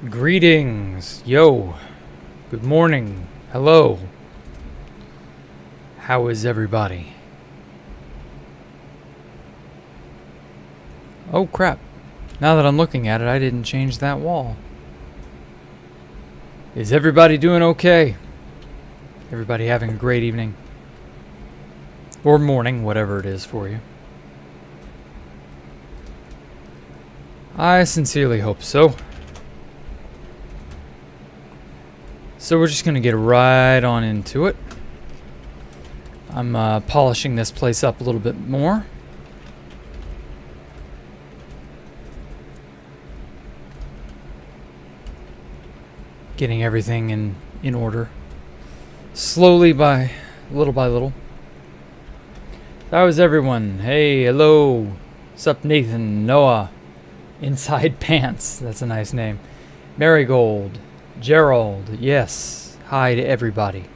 Greetings, yo, good morning, hello, how is everybody? Oh crap, now that I'm looking at it, I didn't change that wall. Is everybody doing okay? Everybody having a great evening? Or morning, whatever it is for you. I sincerely hope so. So we're just going to get right on into it. I'm polishing this place up a little bit more. Getting everything in order. Slowly by little. How is everyone? Hey, hello. Sup, Nathan, Noah. Inside Pants. That's a nice name. Marigold. Gerald, yes. Hi to everybody.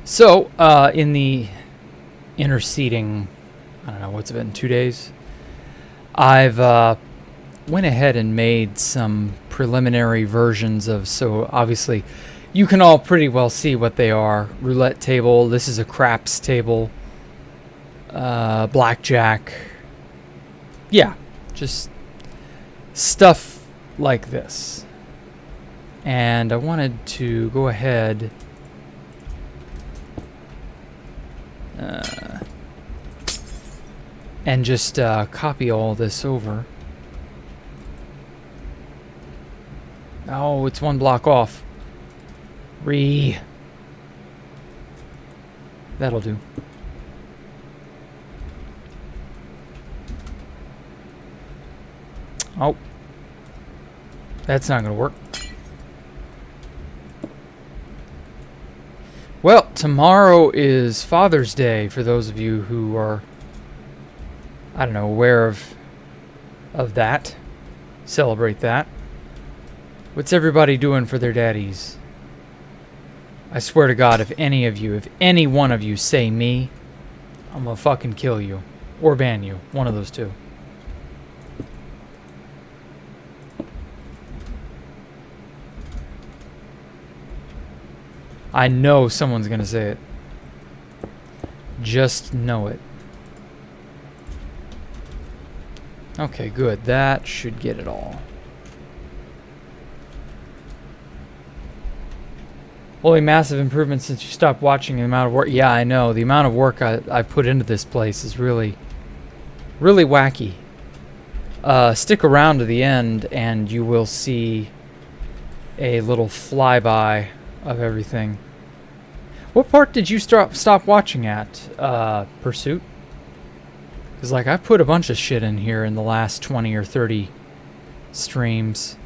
So, in the interceding, I don't know, what's it been, 2 days? I've went ahead and made some preliminary versions of, so obviously, you can all pretty well see what they are. Roulette table, this is a craps table, blackjack. Yeah, just stuff like this. And I wanted to go ahead and just copy all this over. Oh, it's one block off. That'll do. Oh. That's not going to work. Well, tomorrow is Father's Day for those of you who are, I don't know, aware of that. Celebrate that. What's everybody doing for their daddies? I swear to God, if any one of you say me, I'm gonna fucking kill you. Or ban you. One of those two. I know someone's gonna say it. Just know it. Okay, good. That should get it all. Holy massive improvement since you stopped watching. The amount of work. Yeah, I know. The amount of work I've put into this place is really wacky. Stick around to the end and you will see a little flyby of everything. What part did you stop watching at, Pursuit? Because, like, I've put a bunch of shit in here in the last 20 or 30 streams.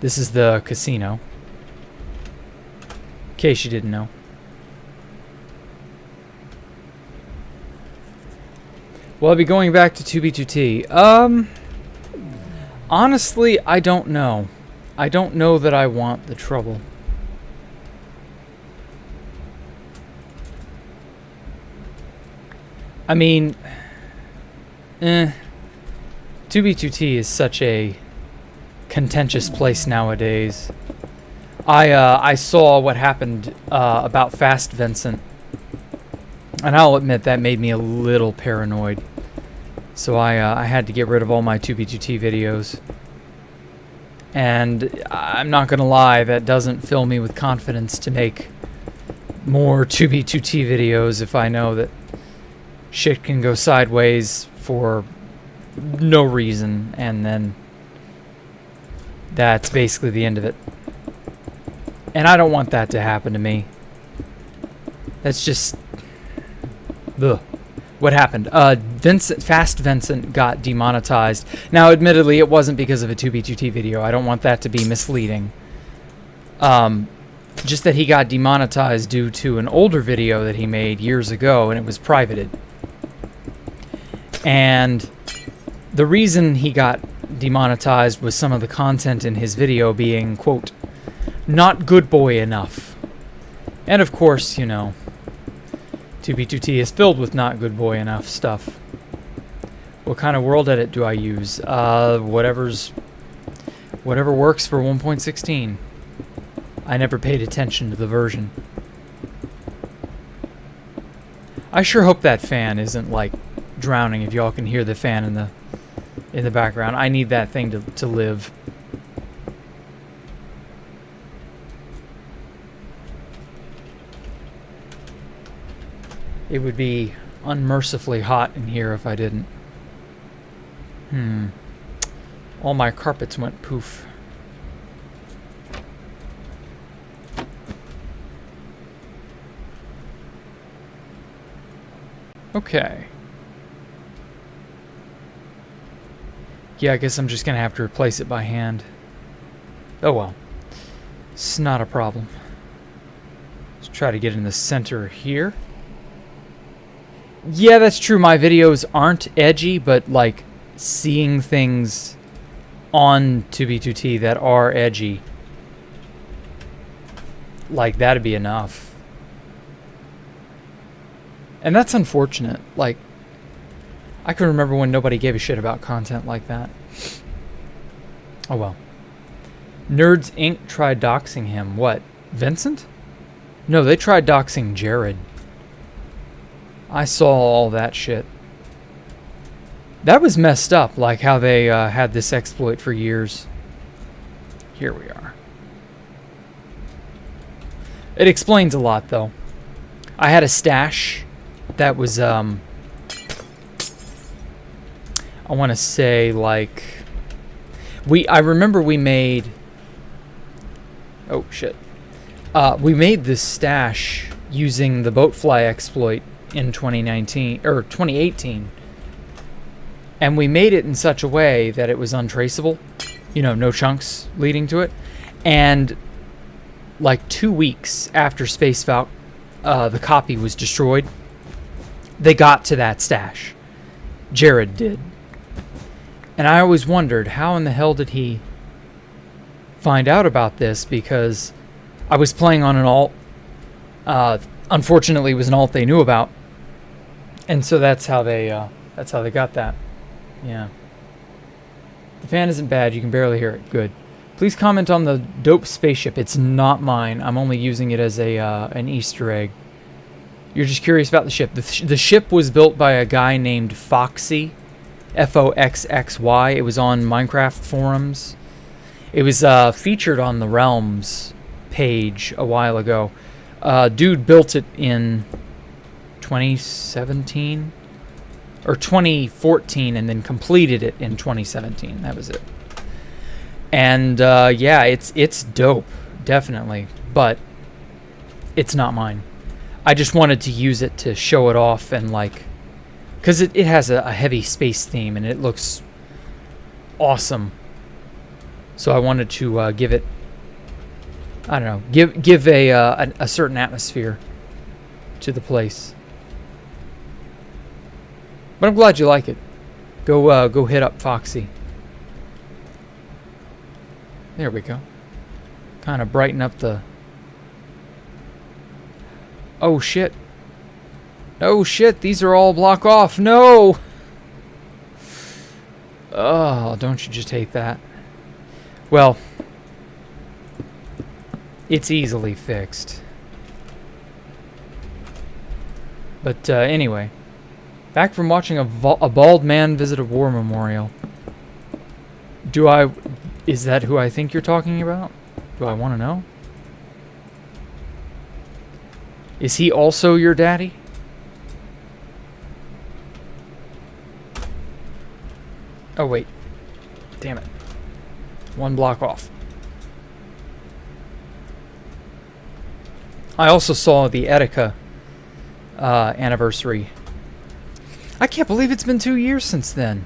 This is the casino. In case you didn't know. Well, I'll be going back to 2B2T. Honestly, I don't know. I don't know that I want the trouble. I mean, 2B2T is such a contentious place nowadays. I saw what happened about Fast Vincent, and I'll admit that made me a little paranoid. So I had to get rid of all my 2B2T videos. And I'm not going to lie, that doesn't fill me with confidence to make more 2B2T videos if I know that shit can go sideways for no reason, and then that's basically the end of it. And I don't want that to happen to me. That's just... ugh. What happened? Fast Vincent got demonetized. Now, admittedly, it wasn't because of a 2B2T video. I don't want that to be misleading. Just that he got demonetized due to an older video that he made years ago, and it was privated. And the reason he got demonetized was some of the content in his video being, quote, not good boy enough. And of course, you know, 2B2T is filled with not good boy enough stuff. What kind of world edit do I use? Whatever's Whatever works for 1.16. I never paid attention to the version. I sure hope that fan isn't like drowning. If y'all can hear the fan in the background, I need that thing to live. It would be unmercifully hot in here if I didn't. All my carpets went poof. Okay. Yeah, I guess I'm just gonna have to replace it by hand. Oh well. It's not a problem. Let's try to get in the center here. Yeah, that's true. My videos aren't edgy, but like seeing things on 2B2T that are edgy, like that'd be enough. And that's unfortunate. Like, I can remember when nobody gave a shit about content like that. Oh well. Nerds Inc. tried doxing him. What? Vincent? No, they tried doxing Jared. I saw all that shit. That was messed up, like how they had this exploit for years. Here we are. It explains a lot, though. I had a stash that was, I want to say, like... I remember we made... Oh, shit. We made this stash using the Boatfly exploit in 2019, or 2018. And we made it in such a way that it was untraceable. You know, no chunks leading to it. And like 2 weeks after Space Valk, the copy was destroyed, they got to that stash. Jared did. And I always wondered, how in the hell did he find out about this? Because I was playing on an alt. Unfortunately, it was an alt they knew about. And so that's how they got that. Yeah. The fan isn't bad. You can barely hear it. Good. Please comment on the dope spaceship. It's not mine. I'm only using it as an Easter egg. You're just curious about the ship. The ship was built by a guy named Foxy. Foxxy. It was on Minecraft forums. It was featured on the Realms page a while ago. Dude built it in 2017 or 2014 and then completed it in 2017. That was it. And yeah, it's dope, definitely, but it's not mine. I just wanted to use it to show it off and like, because it has a heavy space theme and it looks awesome. So I wanted to give it, I don't know, give a certain atmosphere to the place. But I'm glad you like it. Go hit up Foxy. There we go. Kind of brighten up the... Oh shit. Oh shit, these are all block off. No! Oh, don't you just hate that? Well, it's easily fixed. But anyway, back from watching a bald man visit a war memorial. Is that who I think you're talking about? Do I want to know? Is he also your daddy? Oh, wait. Damn it. One block off. I also saw the Etika anniversary. I can't believe it's been 2 years since then.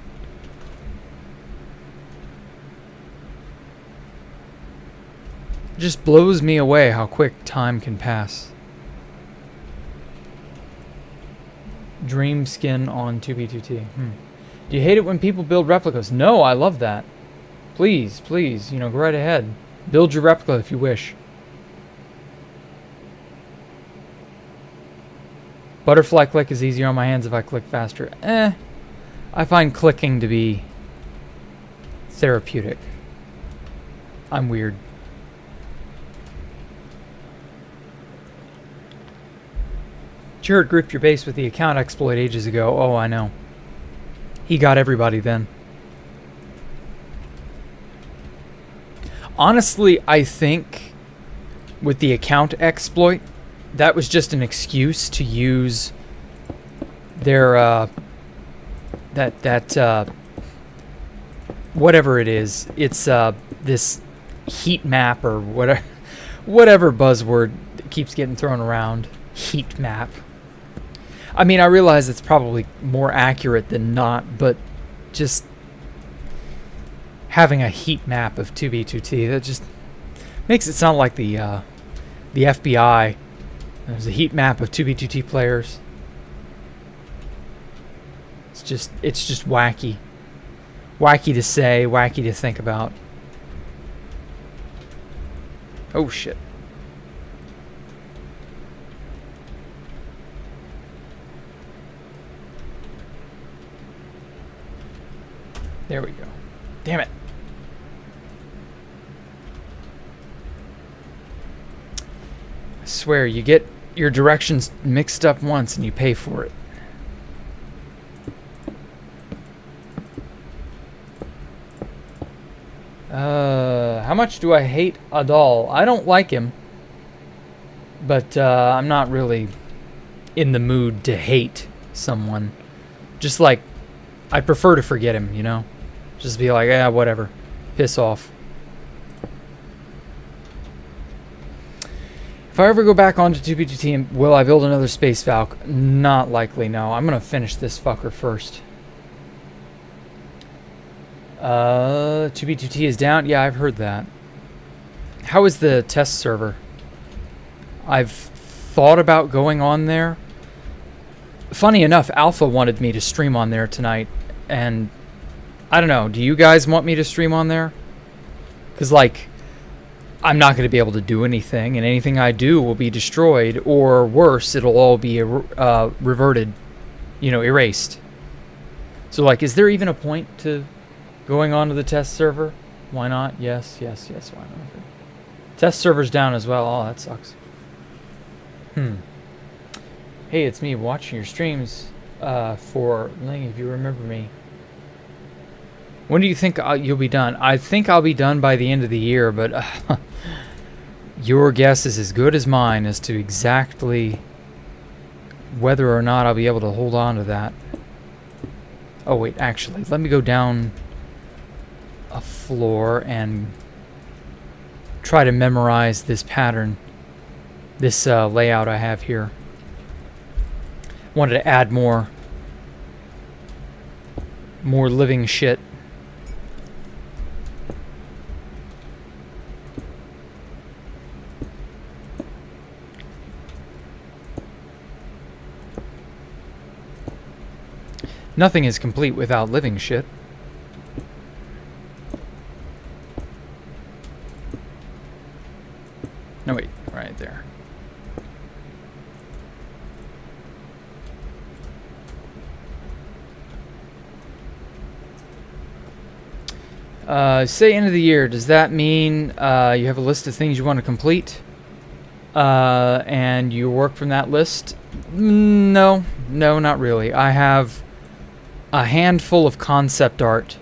It just blows me away how quick time can pass. Dream skin on 2B2T. Do you hate it when people build replicas? No, I love that. Please, please, go right ahead. Build your replica if you wish. Butterfly click is easier on my hands if I click faster. I find clicking to be therapeutic. I'm weird. Jared gripped your base with the account exploit ages ago. Oh, I know. He got everybody then. Honestly, I think with the account exploit, that was just an excuse to use their whatever it is. It's this heat map or whatever buzzword that keeps getting thrown around. Heat map. I mean, I realize it's probably more accurate than not, but just having a heat map of 2B2T, that just makes it sound like the FBI. There's a heat map of 2B2T players. It's just wacky. Wacky to say, wacky to think about. Oh shit. There we go. Damn it. I swear, you get your directions mixed up once and you pay for it. How much do I hate Adal? I don't like him. But I'm not really in the mood to hate someone. Just like, I prefer to forget him, you know? Just be like, yeah, whatever. Piss off. If I ever go back onto 2B2T, will I build another Space Valk? Not likely, no. I'm going to finish this fucker first. 2B2T is down? Yeah, I've heard that. How is the test server? I've thought about going on there. Funny enough, Alpha wanted me to stream on there tonight, and I don't know, do you guys want me to stream on there? Because, like, I'm not going to be able to do anything, and anything I do will be destroyed, or worse, it'll all be reverted, you know, erased. So, like, is there even a point to going on to the test server? Why not? Yes, yes, yes, why not? Test server's down as well. Oh, that sucks. Hey, it's me watching your streams for Ling, if you remember me. When do you think you'll be done? I think I'll be done by the end of the year, but your guess is as good as mine as to exactly whether or not I'll be able to hold on to that. Oh, wait, actually, let me go down a floor and try to memorize this pattern, this layout I have here. Wanted to add more living shit. Nothing is complete without living shit. No, wait, right there. Say end of the year. Does that mean you have a list of things you want to complete? And you work from that list? No, not really. I have a handful of concept art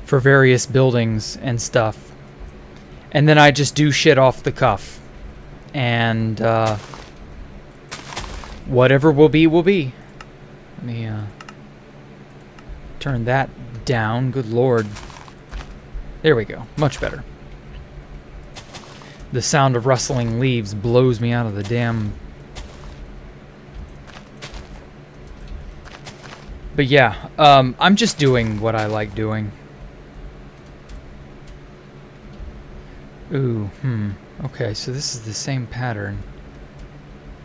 for various buildings and stuff. And then I just do shit off the cuff. And whatever will be, will be. Let me turn that down. Good lord. There we go. Much better. The sound of rustling leaves blows me out of the damn... But yeah, I'm just doing what I like doing. Ooh, okay, so this is the same pattern.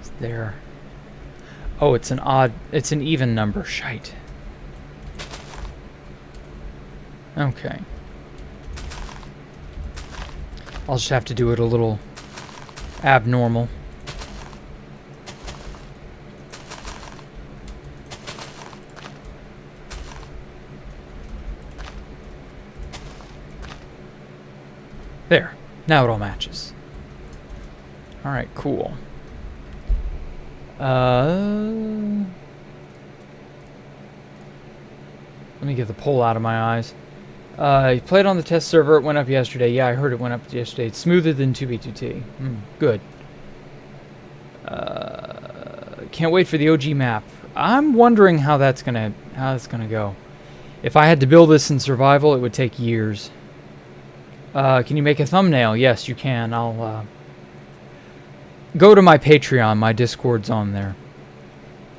It's there. Oh, it's an even number. Shite. Okay. I'll just have to do it a little abnormal. There. Now it all matches. Alright, cool. Let me get the pole out of my eyes. You played on the test server. It went up yesterday. Yeah, I heard it went up yesterday. It's smoother than 2B2T. Good. Can't wait for the OG map. I'm wondering how that's gonna go. If I had to build this in survival, it would take years. Can you make a thumbnail? Yes, you can. I'll go to my Patreon. My Discord's on there.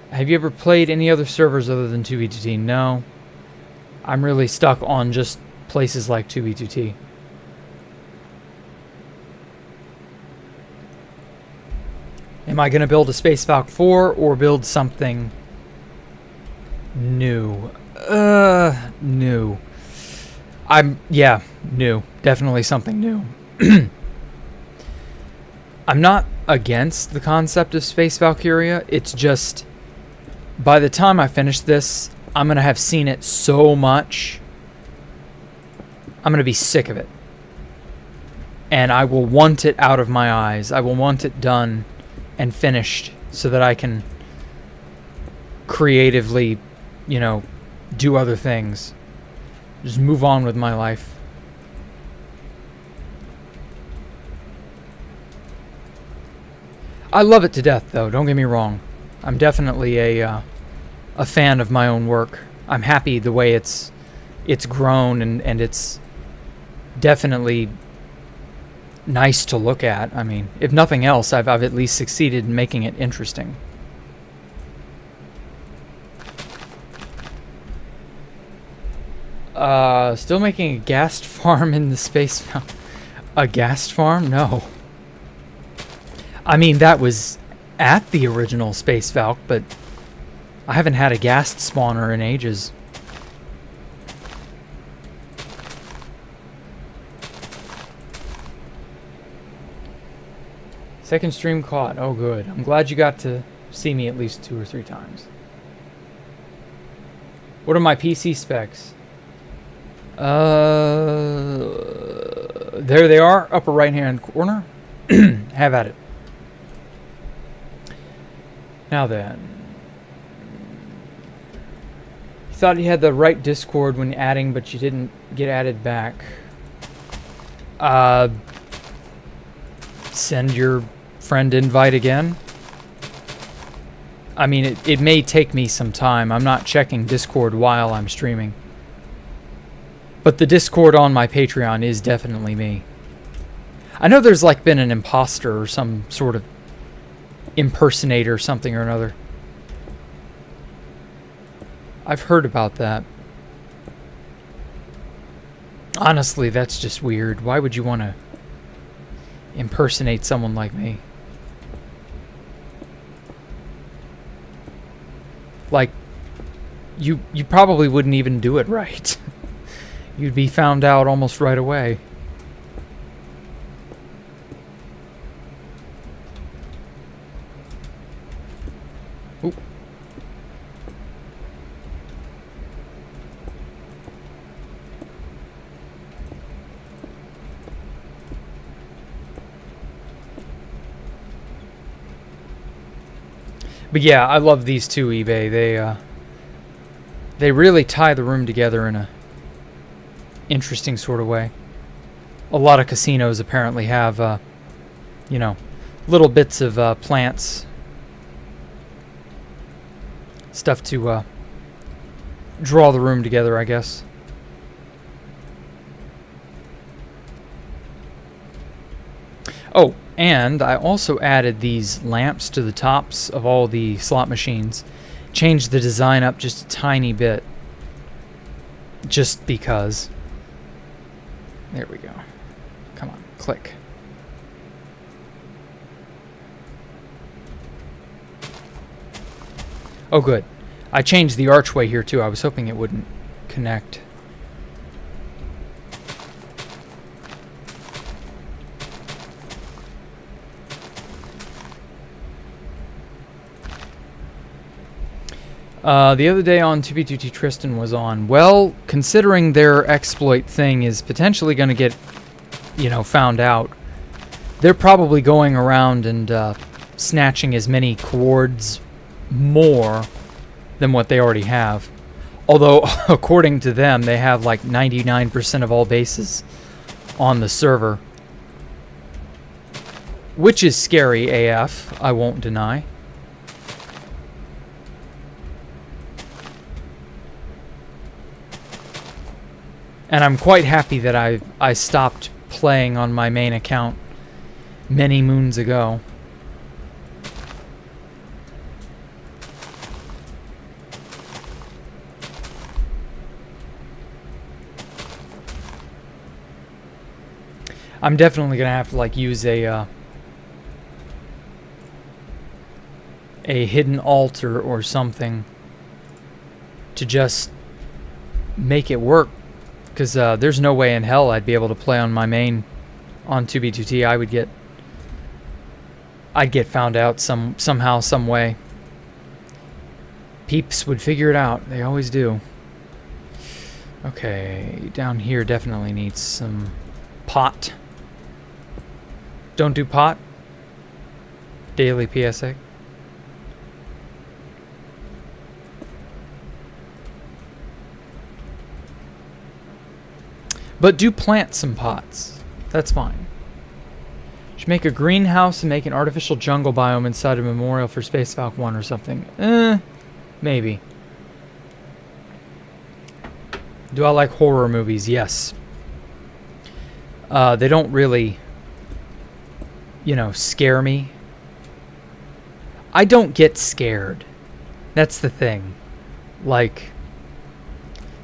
Have you ever played any other servers other than 2B2T? No. I'm really stuck on just places like 2B2T. Am I going to build a Space Valk 4 or build something new? New. New. Definitely something new. I'm not against the concept of Space Valkyria. It's just, by the time I finish this, I'm going to have seen it so much, I'm going to be sick of it. And I will want it out of my eyes. I will want it done and finished so that I can creatively, do other things. Just move on with my life. I love it to death, though. Don't get me wrong. I'm definitely a fan of my own work. I'm happy the way it's grown, and it's definitely nice to look at. I mean, if nothing else, I've at least succeeded in making it interesting. Still making a ghast farm in the space. A ghast farm? No. I mean, that was at the original Space Valk, but I haven't had a ghast spawner in ages. Second stream caught. Oh, good. I'm glad you got to see me at least 2 or 3 times. What are my PC specs? There they are, upper right-hand corner. Have at it. Now then. You thought you had the right Discord when adding, but you didn't get added back. Send your friend invite again. I mean, it may take me some time. I'm not checking Discord while I'm streaming. But the Discord on my Patreon is definitely me. I know there's like been an imposter or some sort of impersonator, something or another. I've heard about that. Honestly, that's just weird. Why would you want to impersonate someone like me? Like, you probably wouldn't even do it right. You'd be found out almost right away. Oop. But yeah, I love these two eBay. They really tie the room together in a interesting sort of way. A lot of casinos apparently have, little bits of plants, stuff to draw the room together, I guess. Oh, and I also added these lamps to the tops of all the slot machines. Changed the design up just a tiny bit. Just because. There we go. Come on, click. Oh, good. I changed the archway here, too. I was hoping it wouldn't connect. The other day on 2B2T, Tristan was on. Well, considering their exploit thing is potentially going to get, found out, they're probably going around and snatching as many cords more than what they already have. Although, according to them, they have like 99% of all bases on the server. Which is scary AF, I won't deny. And I'm quite happy that I stopped playing on my main account many moons ago. I'm definitely gonna have to like use a hidden altar or something to just make it work. Because there's no way in hell I'd be able to play on my main on 2B2T. I'd get found out somehow, some way. Peeps would figure it out. They always do. Okay, down here definitely needs some pot. Don't do pot. Daily PSA. But do plant some pots. That's fine. Should make a greenhouse and make an artificial jungle biome inside a memorial for Space Falcon 1 or something. Maybe. Do I like horror movies? Yes. They don't really, scare me. I don't get scared. That's the thing. Like,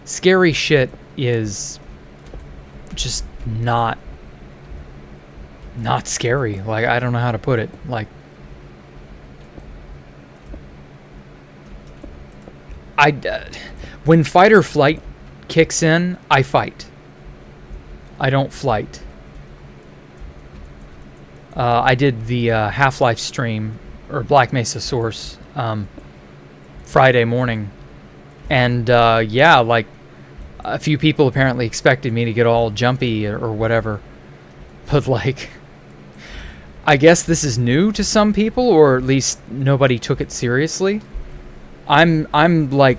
scary shit is just not scary. Like, I don't know how to put it. Like, when fight or flight kicks in, I fight. I don't flight. I did the Half-Life stream, or Black Mesa Source, Friday morning. And, yeah, like, a few people apparently expected me to get all jumpy or whatever. But, like, I guess this is new to some people, or at least nobody took it seriously. I'm a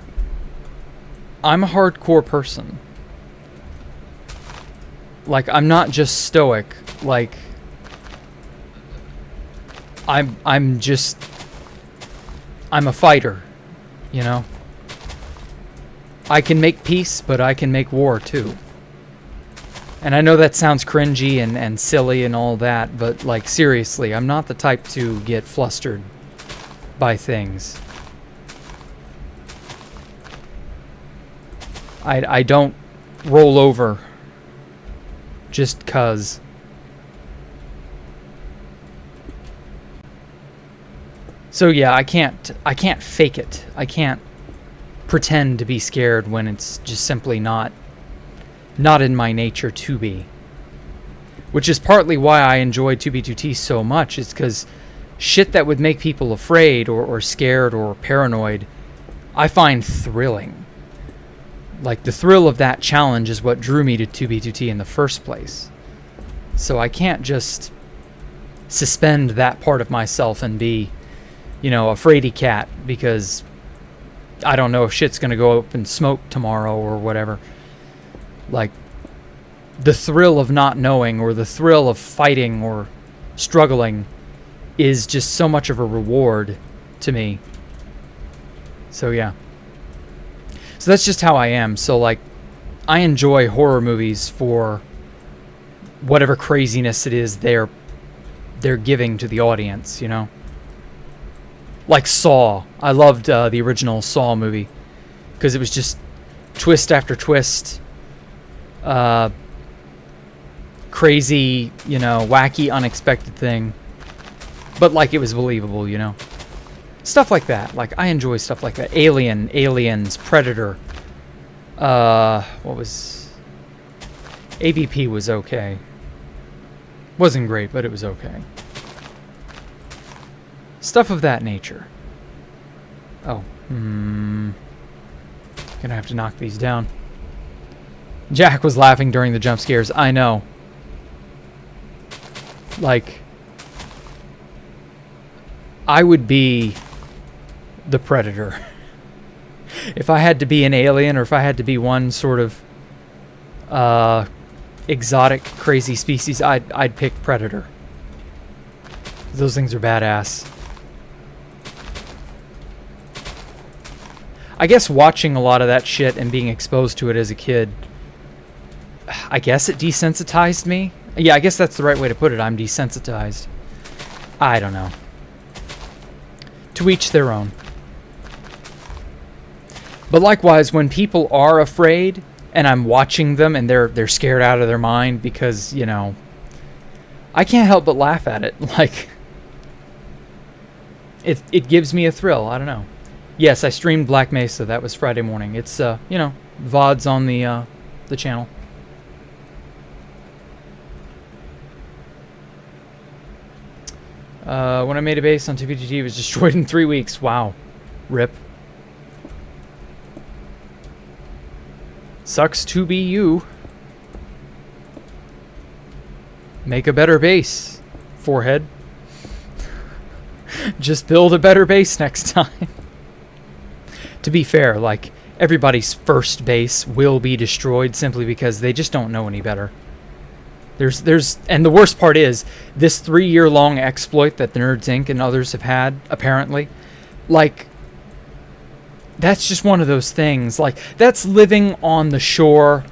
hardcore person. Like, I'm not just stoic. Like, I'm a fighter, I can make peace, but I can make war too. And I know that sounds cringy and silly and all that, but like, seriously, I'm not the type to get flustered by things. I don't roll over just 'cause. So yeah, I can't fake it. I can't pretend to be scared when it's just simply not in my nature to be. Which is partly why I enjoy 2B2T so much, is because shit that would make people afraid or scared or paranoid, I find thrilling. Like, the thrill of that challenge is what drew me to 2B2T in the first place. So I can't just suspend that part of myself and be, a fraidy cat because I don't know if shit's gonna go up in smoke tomorrow or whatever. Like, the thrill of not knowing, or the thrill of fighting or struggling, is just so much of a reward to me. So yeah. So that's just how I am. So, like, I enjoy horror movies for whatever craziness it is they're giving to the audience, Like Saw. I loved the original Saw movie because it was just twist after twist, crazy, wacky, unexpected thing, but like it was believable, Stuff like that. Like, I enjoy stuff like that. Aliens, Predator. What was... AVP was okay. Wasn't great, but it was okay. Stuff of that nature. Oh. Gonna have to knock these down. Jack was laughing during the jump scares. I know. Like, I would be the predator. If I had to be an alien, or if I had to be one sort of exotic, crazy species, I'd pick predator. Those things are badass. I guess watching a lot of that shit and being exposed to it as a kid, I guess it desensitized me. Yeah, I guess that's the right way to put it. I'm desensitized. I don't know. To each their own. But likewise, when people are afraid and I'm watching them and they're scared out of their mind because, you know, I can't help but laugh at it. Like, it gives me a thrill. I don't know. Yes, I streamed Black Mesa. That was Friday morning. It's, you know, VODs on the channel. When I made a base on TBTT, it was destroyed in 3 weeks. Wow. RIP. Sucks to be you. Make a better base, forehead. Just build a better base next time. To be fair, like, everybody's first base will be destroyed simply because they just don't know any better. And the worst part is, this 3-year-long exploit that the Nerds Inc. and others have had, apparently, like, that's just one of those things. Like, that's living on the shore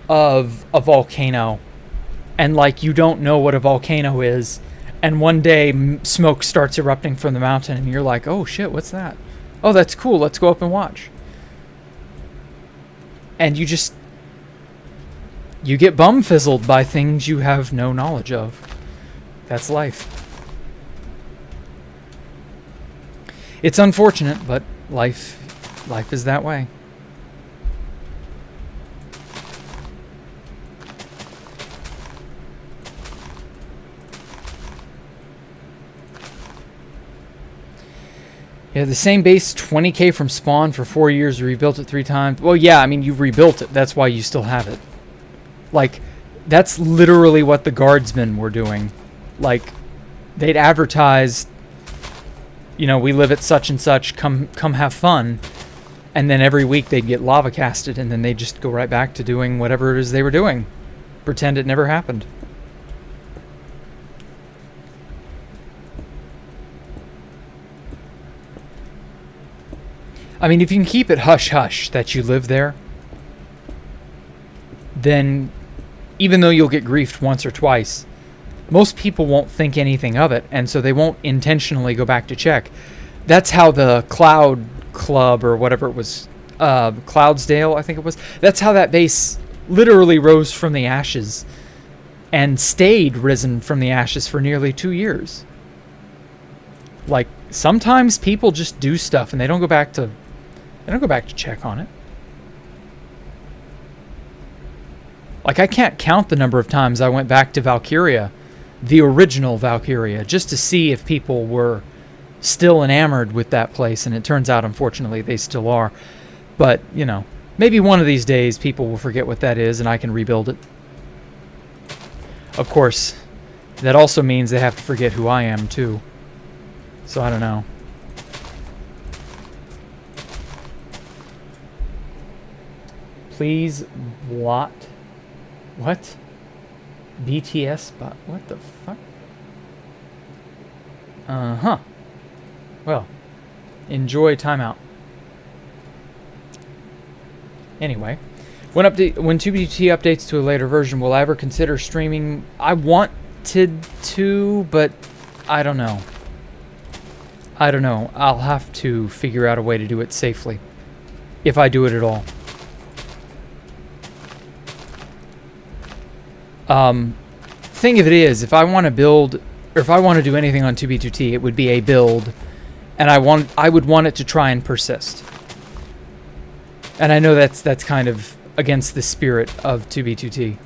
of a volcano, and, like, you don't know what a volcano is, and one day smoke starts erupting from the mountain, and you're like, oh shit, what's that? Oh, that's cool, let's go up and watch. And you get bum-fizzled by things you have no knowledge of. That's life. It's unfortunate, but life is that way. Yeah, the same base, 20k from spawn for 4 years, rebuilt it 3 times. Well, yeah, I mean, you rebuilt it. That's why you still have it. Like, that's literally what the guardsmen were doing. Like, they'd advertise, you know, we live at such and such, come have fun. And then every week they'd get lava casted, and then they'd just go right back to doing whatever it is they were doing. Pretend it never happened. I mean, if you can keep it hush-hush that you live there, then even though you'll get griefed once or twice, most people won't think anything of it, and so they won't intentionally go back to check. That's how the Cloud Club, or whatever it was, Cloudsdale, I think it was, that's how that base literally rose from the ashes and stayed risen from the ashes for nearly 2 years. Like, sometimes people just do stuff and they don't go back to check on it. Like, I can't count the number of times I went back to Valkyria, the original Valkyria, just to see if people were still enamored with that place, and it turns out, unfortunately, they still are. But, you know, maybe one of these days people will forget what that is and I can rebuild it. Of course, that also means they have to forget who I am, too. So, I don't know. Please blot. What? BTS bot. What the fuck? Uh-huh. Well, enjoy timeout. Anyway, when 2BT updates to a later version, will I ever consider streaming? I wanted to, but I don't know. I don't know. I'll have to figure out a way to do it safely, if I do it at all. Thing of it is, if I want to build, or if I want to do anything on 2B2T, it would be a build, and I would want it to try and persist. And I know that's kind of against the spirit of 2B2T.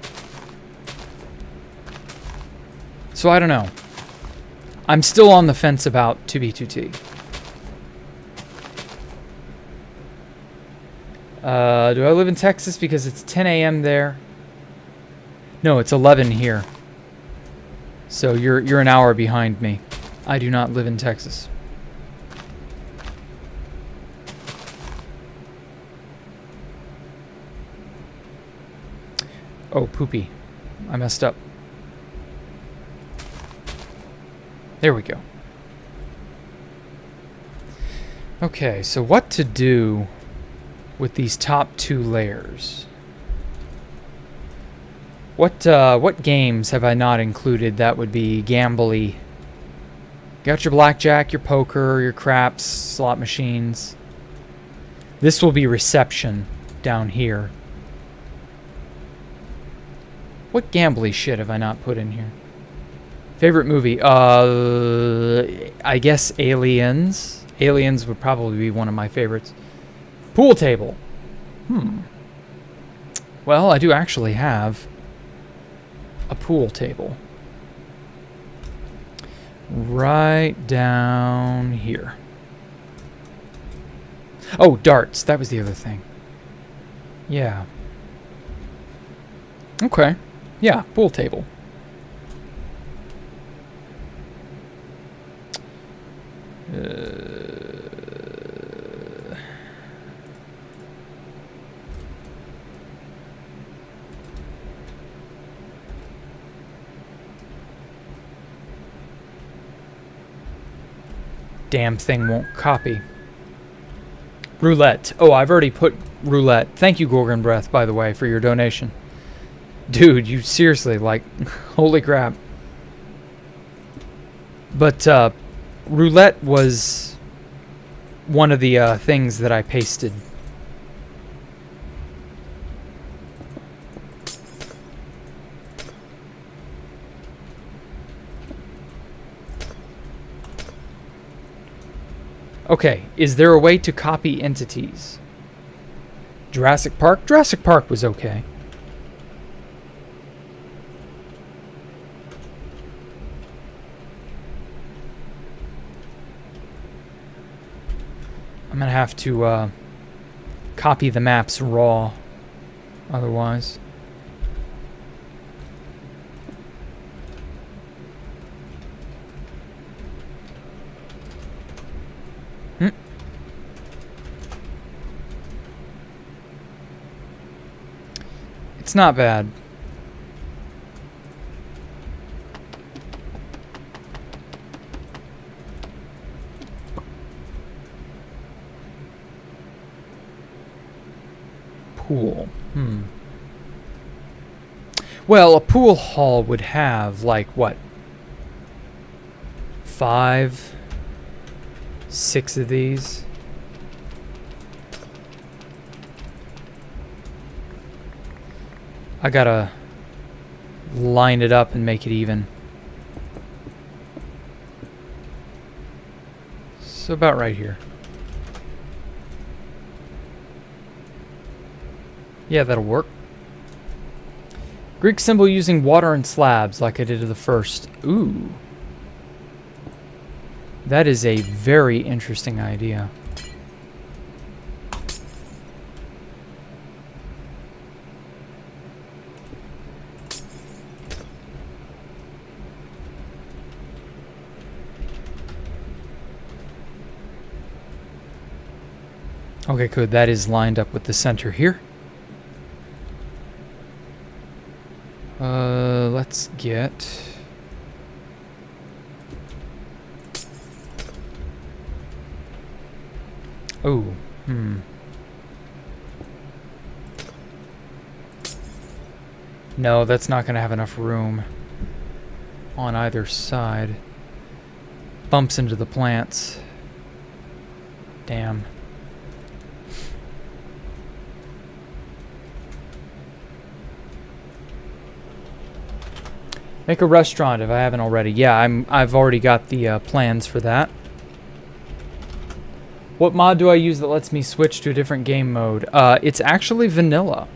So I don't know. I'm still on the fence about 2B2T. Do I live in Texas because it's 10 a.m. there? No, it's 11 here. So you're an hour behind me. I do not live in Texas. Oh, poopy. I messed up. There we go. Okay, so what to do with these top 2 layers? What games have I not included that would be gambly? Got your blackjack, your poker, your craps, slot machines. This will be reception down here. What gambly shit have I not put in here? Favorite movie? I guess Aliens. Aliens would probably be one of my favorites. Pool table. Well, I do actually have a pool table. Right down here. Oh, darts. That was the other thing. Yeah. Okay. Yeah, pool table. Damn thing won't copy. Roulette. Oh, I've already put roulette. Thank you, Gorgon Breath, by the way, for your donation. Dude, you seriously, like, holy crap. But, roulette was one of the things that I pasted. Okay, is there a way to copy entities? Jurassic Park? Jurassic Park was okay. I'm gonna have to copy the maps raw, otherwise. It's not bad. Pool. Well, a pool hall would have, like, what? 5, 6 of these. I gotta line it up and make it even. So about right here. Yeah, that'll work. Greek symbol using water and slabs like I did to the first. Ooh. That is a very interesting idea. Okay, good. That is lined up with the center here. Let's get... Oh, No, that's not going to have enough room on either side. Bumps into the plants. Damn. Make a restaurant if I haven't already. Yeah, I've already got the plans for that. What mod do I use that lets me switch to a different game mode? It's actually vanilla.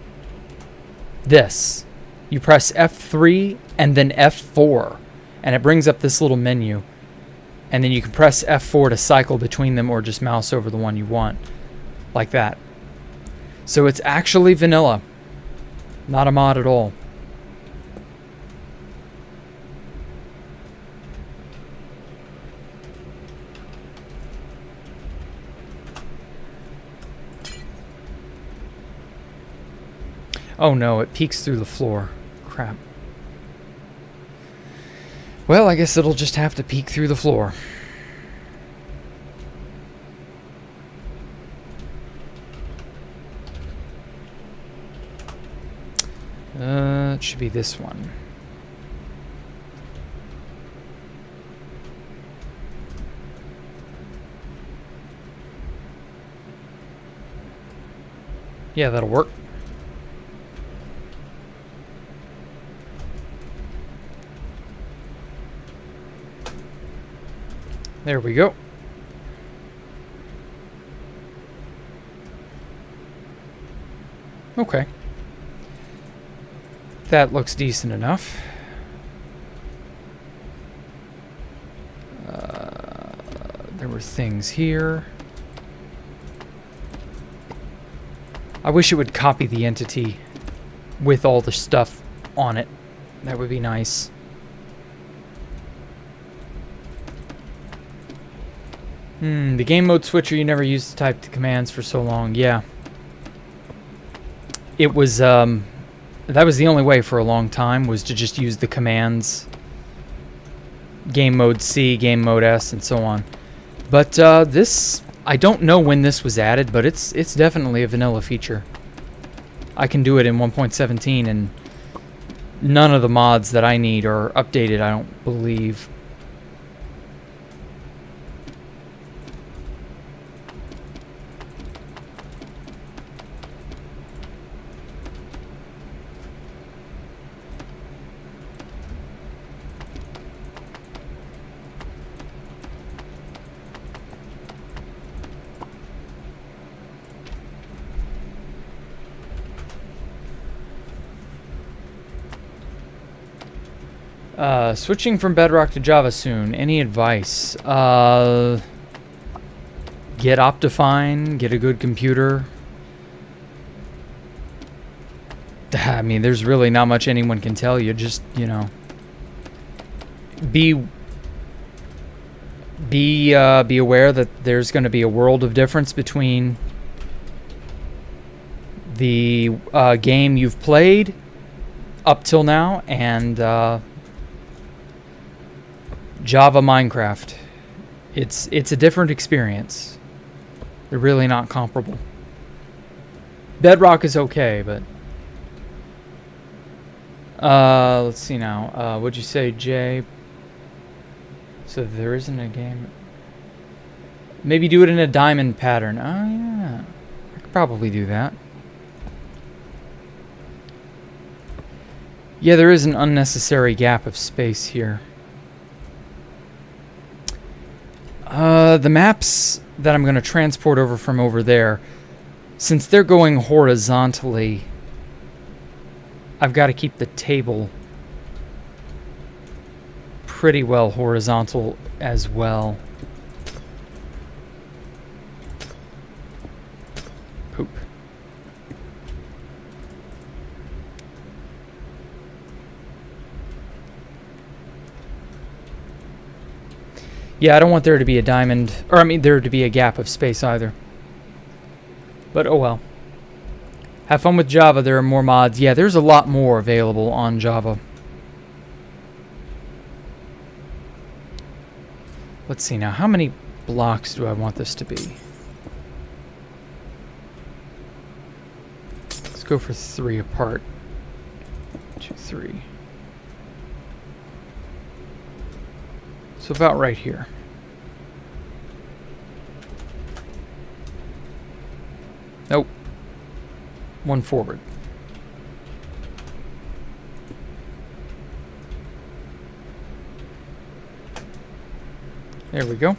This. You press F3 and then F4, and it brings up this little menu. And then you can press F4 to cycle between them or just mouse over the one you want. Like that. So it's actually vanilla. Not a mod at all. Oh no, it peeks through the floor. Crap. Well, I guess it'll just have to peek through the floor. It should be this one. Yeah, that'll work. There we go. Okay. That looks decent enough. There were things here. I wish it would copy the entity with all the stuff on it. That would be nice. The game mode switcher you never used to type the commands for so long. Yeah. It was, that was the only way for a long time, was to just use the commands. Game mode C, game mode S, and so on. But this, I don't know when this was added, but it's definitely a vanilla feature. I can do it in 1.17, and none of the mods that I need are updated, I don't believe. Switching from Bedrock to Java soon. Any advice? Get Optifine, get a good computer. I mean, there's really not much anyone can tell you. Just, you know, be aware that there's going to be a world of difference between the game you've played up till now and Java Minecraft. It's a different experience. They're really not comparable. Bedrock is okay, but let's see now. What'd you say, Jay? So there isn't a game. Maybe do it in a diamond pattern. Oh yeah, I could probably do that. Yeah, there is an unnecessary gap of space here. The maps that I'm going to transport over from over there, since they're going horizontally, I've got to keep the table pretty well horizontal as well. Poop. Yeah, I don't want there to be a diamond, or I mean there to be a gap of space either. But oh well. Have fun with Java, there are more mods. Yeah, there's a lot more available on Java. Let's see now, how many blocks do I want this to be? Let's go for 3 apart. 2, 3. So about right here. Nope. 1 forward. There we go.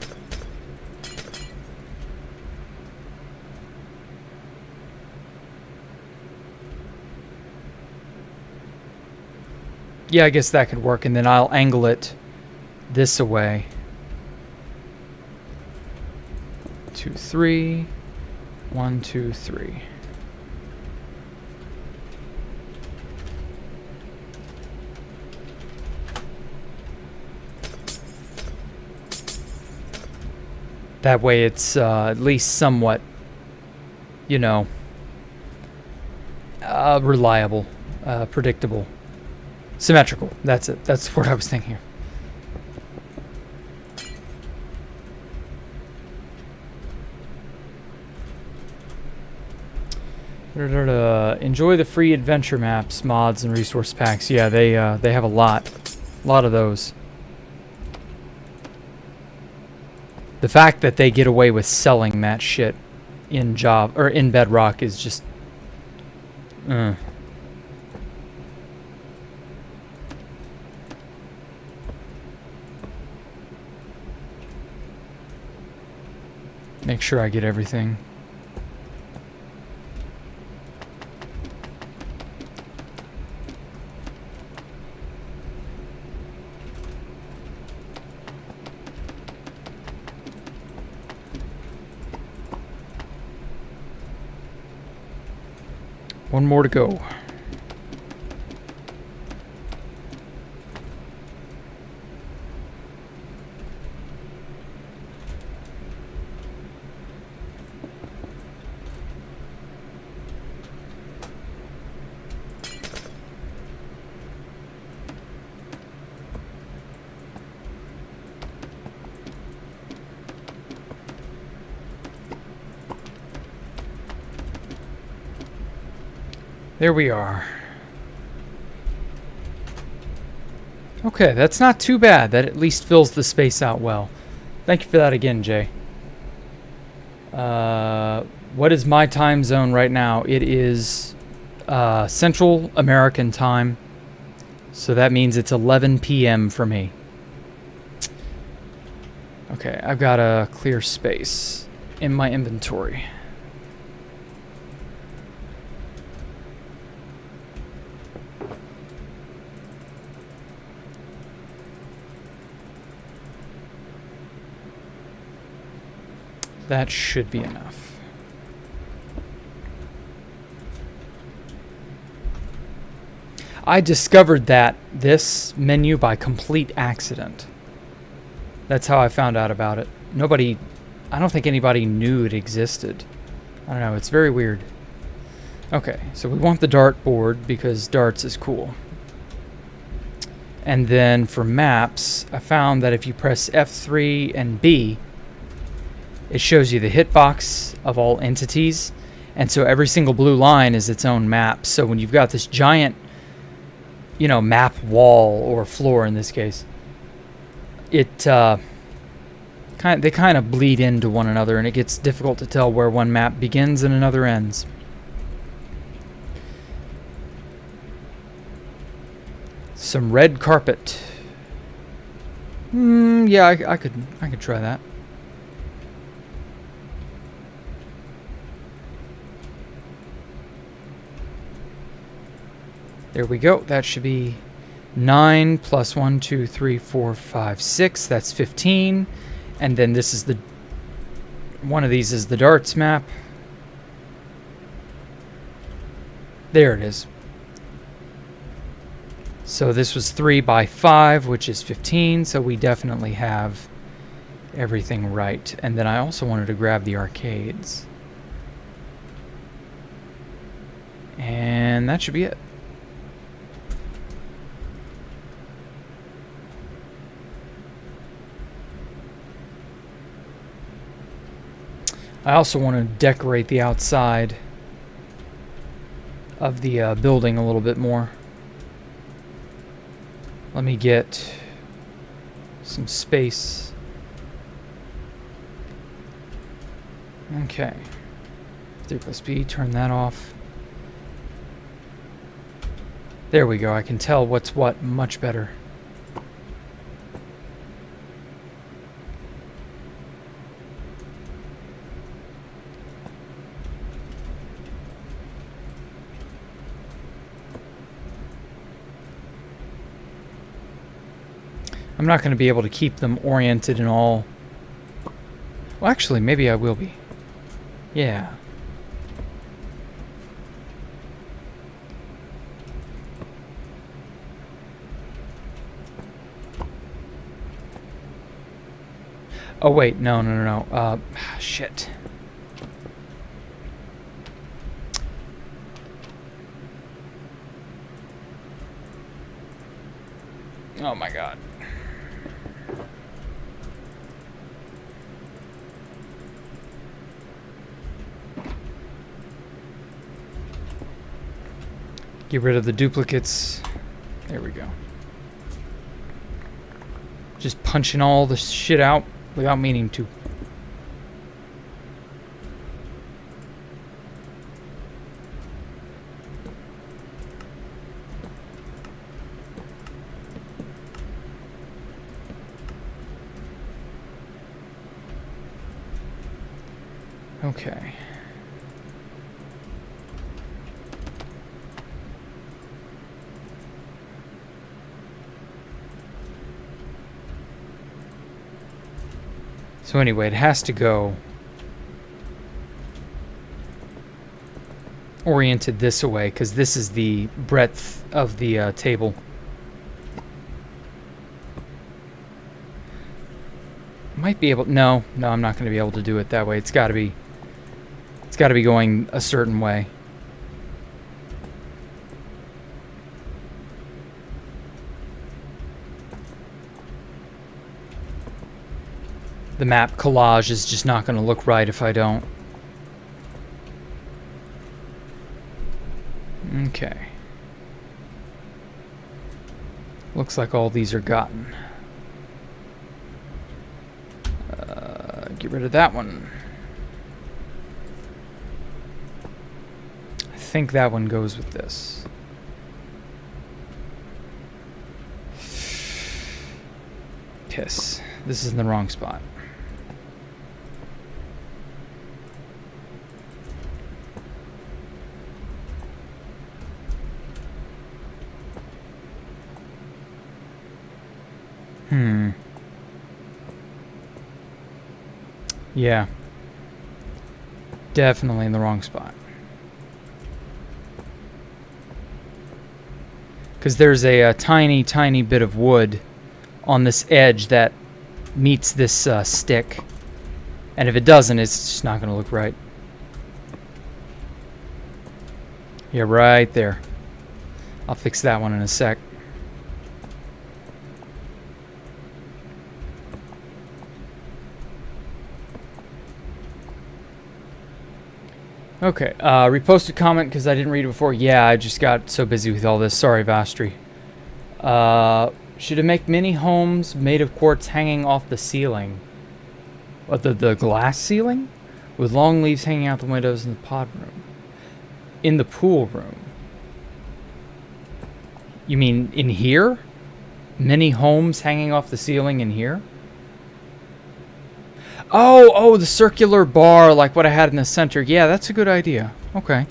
Yeah, I guess that could work, and then I'll angle it this away. 2, 3. 1, 2, 3. That way it's at least somewhat, you know, Reliable, predictable, symmetrical. That's it. That's what I was thinking. Enjoy the free adventure maps, mods, and resource packs. Yeah, they have a lot of those. The fact that they get away with selling that shit in in Bedrock is just Make sure I get everything. One more to go. There we are. Okay, that's not too bad. That at least fills the space out well. Thank you for that again, Jay. What is my time zone right now? It is Central American time. So that means it's 11 p.m. for me. Okay, I've got a clear space in my inventory. That should be enough. I discovered this menu by complete accident. That's how I found out about it. I don't think anybody knew it existed. I don't know, it's very weird. Okay, so we want the dart board because darts is cool. And then for maps, I found that if you press F3 and B, it shows you the hitbox of all entities, and so every single blue line is its own map. So when you've got this giant, map wall or floor in this case, they kind of bleed into one another, and it gets difficult to tell where one map begins and another ends. Some red carpet. Yeah, I could try that. There we go. That should be 9 plus 1, 2, 3, 4, 5, 6. That's 15. And then this is one of these is the darts map. There it is. So this was 3 by 5, which is 15. So we definitely have everything right. And then I also wanted to grab the arcades. And that should be it. I also want to decorate the outside of the building a little bit more. Let me get some space. Okay. 3 plus B, turn that off. There we go. I can tell what's what much better. I'm not going to be able to keep them oriented in all... Well, actually, maybe I will be. Yeah. Oh, wait. No. Shit. Oh my god. Get rid of the duplicates. There we go. Just punching all the shit out without meaning to. Okay. So anyway, it has to go oriented this way, because this is the breadth of the table. Might be able... No, I'm not going to be able to do it that way. It's got to be going a certain way. The map collage is just not going to look right if I don't. Okay. Looks like all these are gotten. Get rid of that one. I think that one goes with this. Piss. This is in the wrong spot. Yeah. Definitely in the wrong spot. Because there's a tiny, tiny bit of wood on this edge that meets this stick. And if it doesn't, it's just not going to look right. Yeah, right there. I'll fix that one in a sec. Okay, reposted comment because I didn't read it before. Yeah, I just got so busy with all this. Sorry, Vastri. Should it make mini homes made of quartz hanging off the ceiling? What, the glass ceiling? With long leaves hanging out the windows in the pod room. In the pool room. You mean in here? Mini homes hanging off the ceiling in here? Oh, the circular bar like what I had in the center. Yeah, that's a good idea. Okay.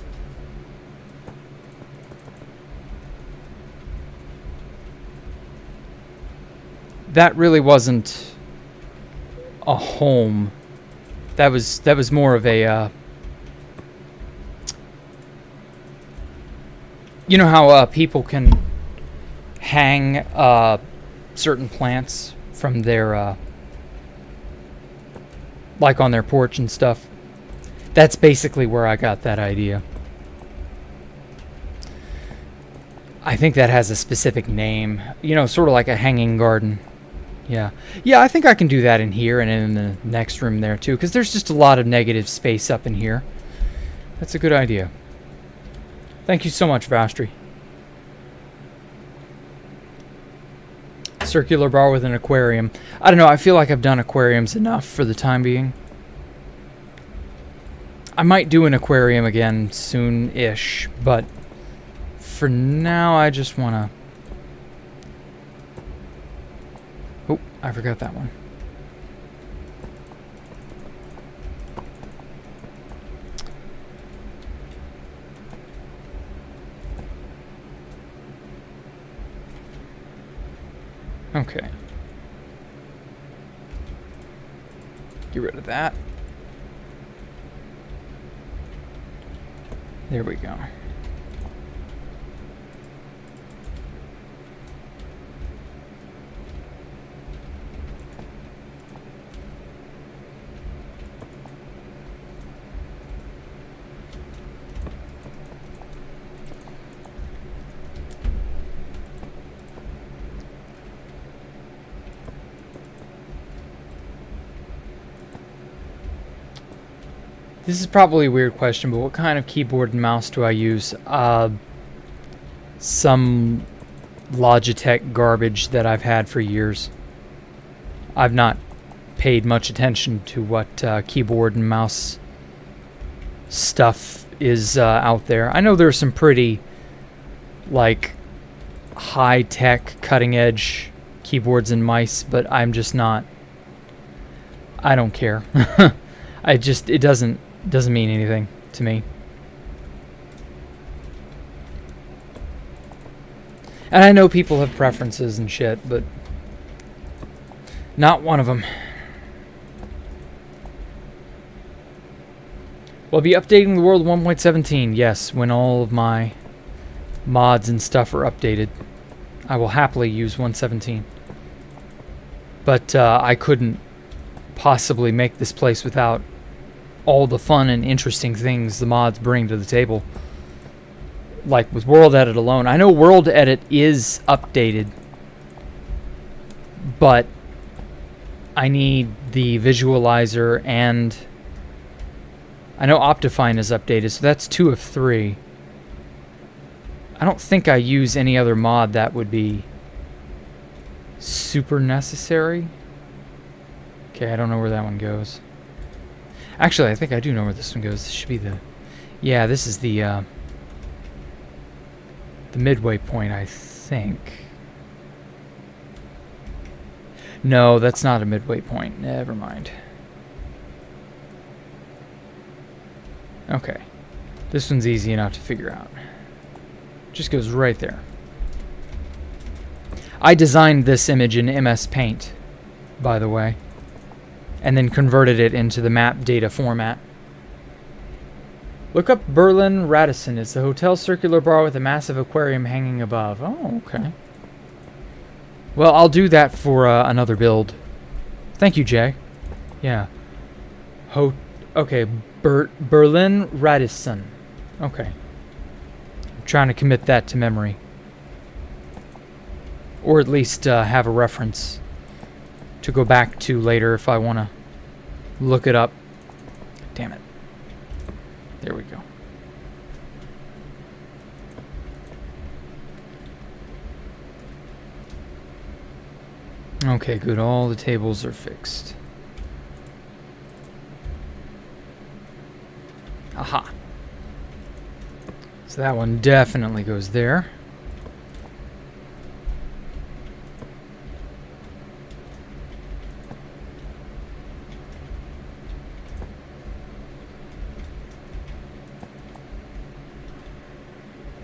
That really wasn't a home. That was more of a you know how people can hang certain plants from their like on their porch and stuff. That's basically where I got that idea. I think that has a specific name. You know, sort of like a hanging garden. Yeah. Yeah, I think I can do that in here and in the next room there too, because there's just a lot of negative space up in here. That's a good idea. Thank you so much, Vastri. Circular bar with an aquarium. I don't know, I feel like I've done aquariums enough for the time being. I might do an aquarium again soon-ish, but for now I just want to... Oh, I forgot that one. Okay. Get rid of that. There we go. This is probably a weird question, but what kind of keyboard and mouse do I use? Some Logitech garbage that I've had for years. I've not paid much attention to what keyboard and mouse stuff is out there. I know there's some pretty, like, high-tech, cutting-edge keyboards and mice, but I'm just not. I don't care. It doesn't mean anything to me. And I know people have preferences and shit, but not one of them. We'll be updating the world 1.17. Yes, when all of my mods and stuff are updated. I will happily use 1.17. But I couldn't possibly make this place without all the fun and interesting things the mods bring to the table. Like with World Edit alone. I know World Edit is updated, but I need the visualizer, and I know Optifine is updated, so that's 2 of 3. I don't think I use any other mod that would be super necessary. Okay, I don't know where that one goes. Actually, I think I do know where this one goes. This should be the... Yeah, this is the midway point, I think. No, that's not a midway point. Never mind. Okay. This one's easy enough to figure out. Just goes right there. I designed this image in MS Paint, by the way, and then converted it into the map data format. Look up Berlin Radisson. It's a hotel circular bar with a massive aquarium hanging above. Oh, okay. Well, I'll do that for another build. Thank you, Jay. Yeah. Okay, Berlin Radisson. Okay. I'm trying to commit that to memory. Or at least have a reference to go back to later if I want to look it up. Damn it. There we go. Okay, good. All the tables are fixed. Aha. So that one definitely goes there.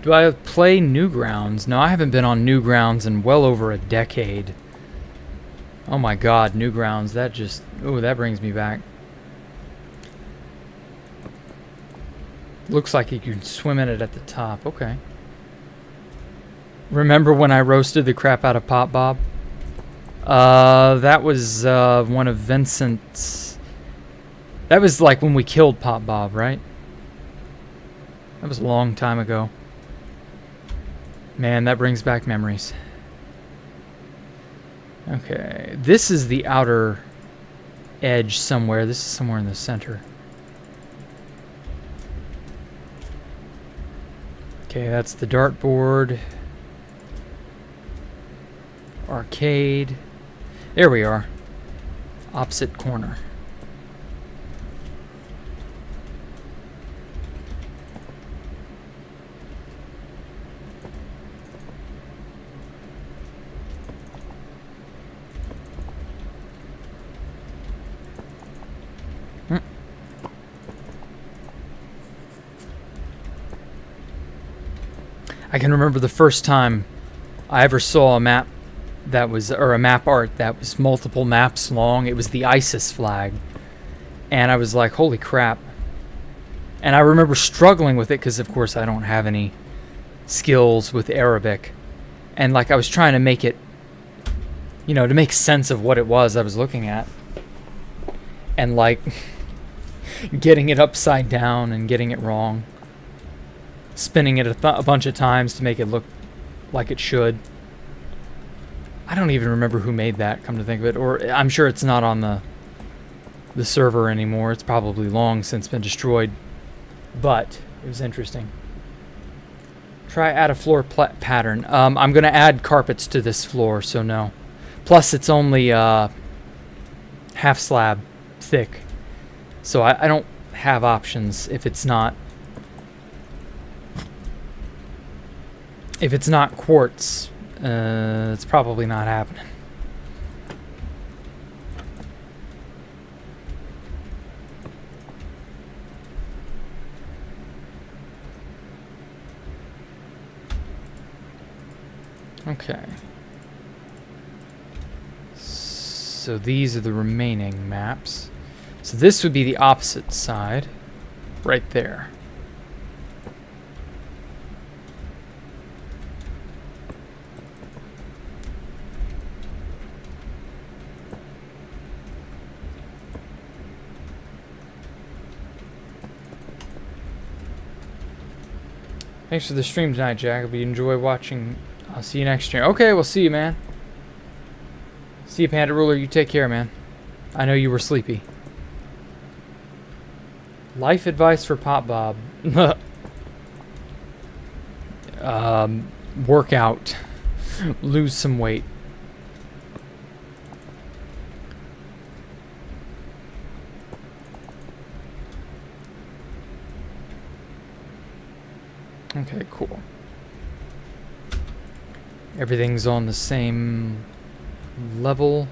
Do I play Newgrounds? No, I haven't been on Newgrounds in well over a decade. Oh my god, Newgrounds, that just... Oh, that brings me back. Looks like you can swim in it at the top. Okay. Remember when I roasted the crap out of Pop Bob? That was one of Vincent's... That was like when we killed Pop Bob, right? That was a long time ago. Man, that brings back memories. Okay, this is the outer edge somewhere. This is somewhere in the center. Okay, that's the dartboard. Arcade. There we are. Opposite corner. I can remember the first time I ever saw a map that was, or a map art that was multiple maps long. It was the ISIS flag. And I was like, holy crap. And I remember struggling with it because, of course, I don't have any skills with Arabic. And, like, I was trying to make it, you know, to make sense of what it was I was looking at. And, like, getting it upside down and getting it wrong. Spinning it a bunch of times to make it look like it should. I don't even remember who made that, come to think of it. Or I'm sure it's not on the the server anymore. It's probably long since been destroyed, but it was interesting. Try add a floor pattern. I'm gonna add carpets to this floor, so no. Plus, it's only half slab thick, so I don't have options if it's not quartz. It's probably not happening. Okay. So these are the remaining maps. So this would be the opposite side, right there. Thanks for the stream tonight, Jack. Hope you enjoy watching. I'll see you next stream. Okay, we'll see you, man. See you, Panda Ruler. You take care, man. I know you were sleepy. Life advice for Pop Bob. Work out. Lose some weight. Okay, cool. Everything's on the same level.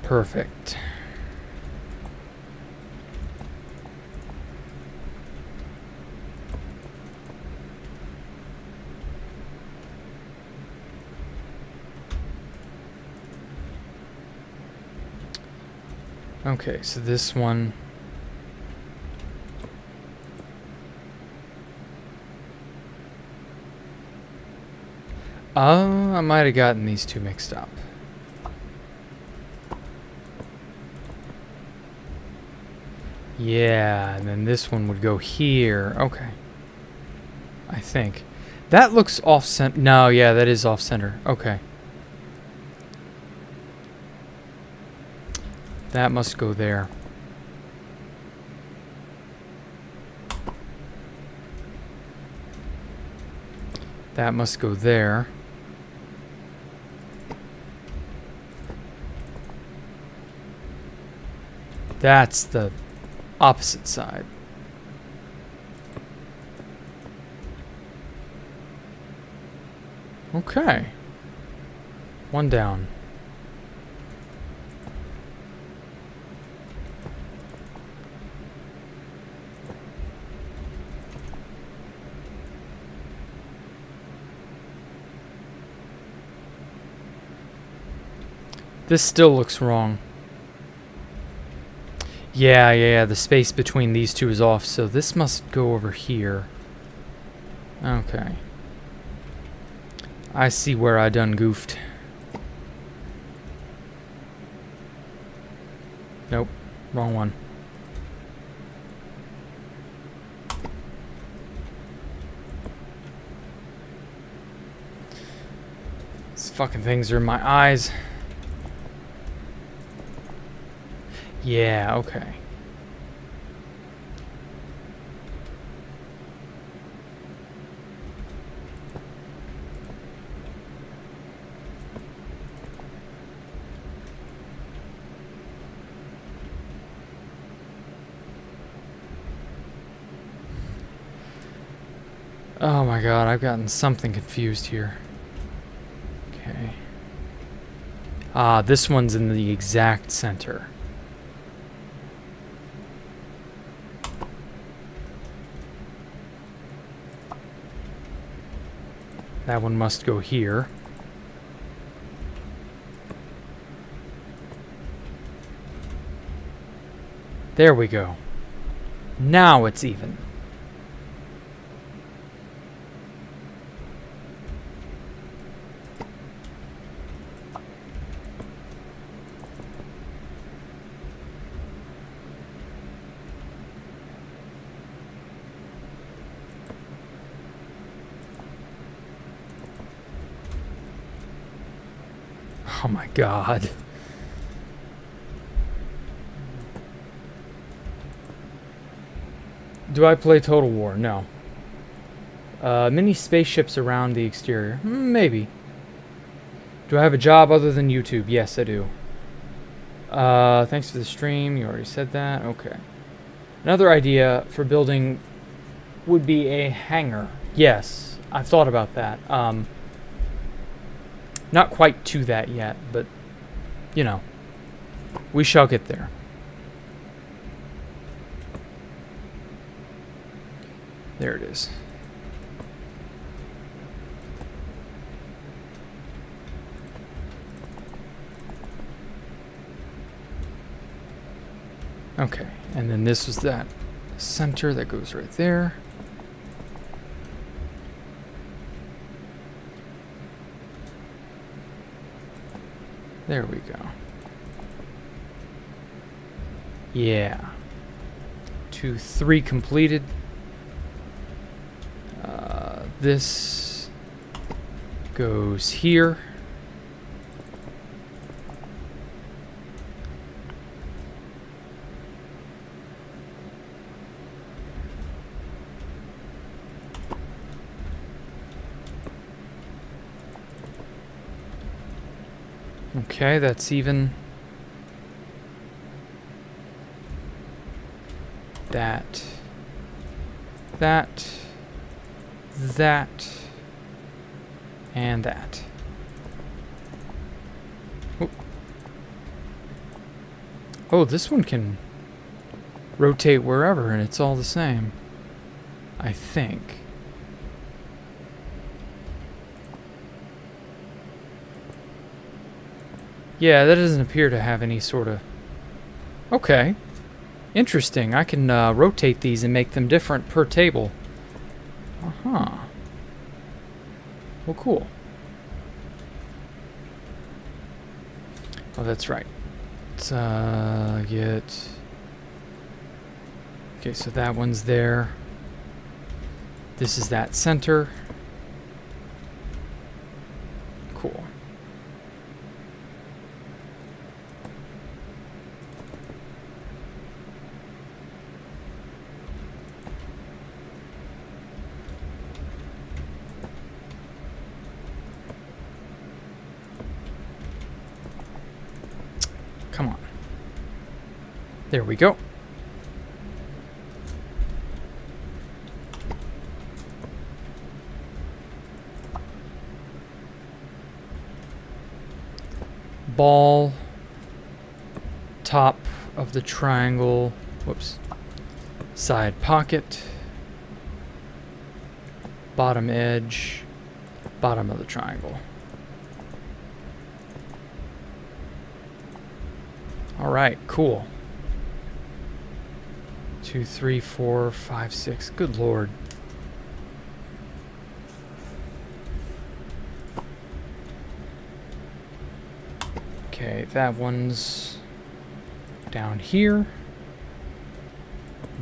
Perfect. Okay, so this one. I might have gotten these two mixed up. Yeah, and then this one would go here. Okay. I think. That looks off-center. No, yeah, that is off-center. Okay. That must go there. That must go there. That's the opposite side. Okay. One down. This still looks wrong. Yeah, the space between these two is off, so this must go over here. Okay. I see where I done goofed. Nope, wrong one. These fucking things are in my eyes. Yeah, okay. Oh my god, I've gotten something confused here. Okay. Ah, this one's in the exact center. That one must go here. There we go. Now it's even. Oh my God. Do I play Total War? No. Many spaceships around the exterior. Maybe. Do I have a job other than YouTube? Yes, I do. Thanks for the stream. You already said that. Okay. Another idea for building would be a hangar. Yes, I've thought about that. Not quite to that yet, but, you know, we shall get there. There it is. Okay, and then this was that center that goes right there. There we go. Yeah. 2, 3 completed. This goes here. Okay, that's even. That. And that. Oh, this one can rotate wherever and it's all the same, I think. Yeah, that doesn't appear to have any sort of... Okay. Interesting. I can rotate these and make them different per table. Uh-huh. Well, cool. Oh, that's right. Let's get... Okay, so that one's there. This is that center. Cool. Come on. There we go. Ball, top of the triangle, whoops, side pocket, bottom edge, bottom of the triangle. All right, cool. 2, 3, 4, 5, 6. Good Lord. Okay, that one's down here.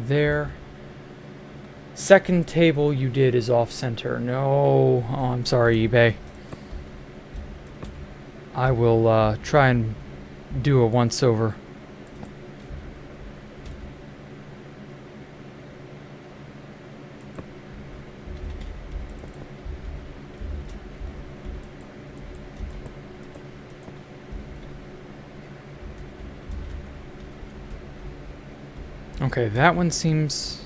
There. Second table you did is off center. No. Oh, I'm sorry, eBay. I will try and do a once over. Okay, that one seems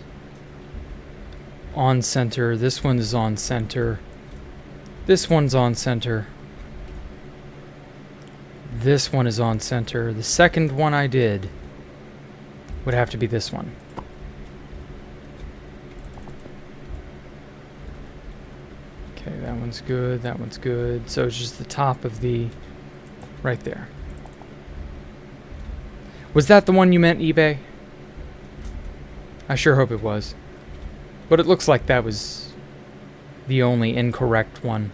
on center. This one is on center. This one's on center. This one is on center. The second one I did would have to be this one. Okay, that one's good. That one's good. So it's just the top of the... right there. Was that the one you meant, eBay? I sure hope it was. But it looks like that was the only incorrect one.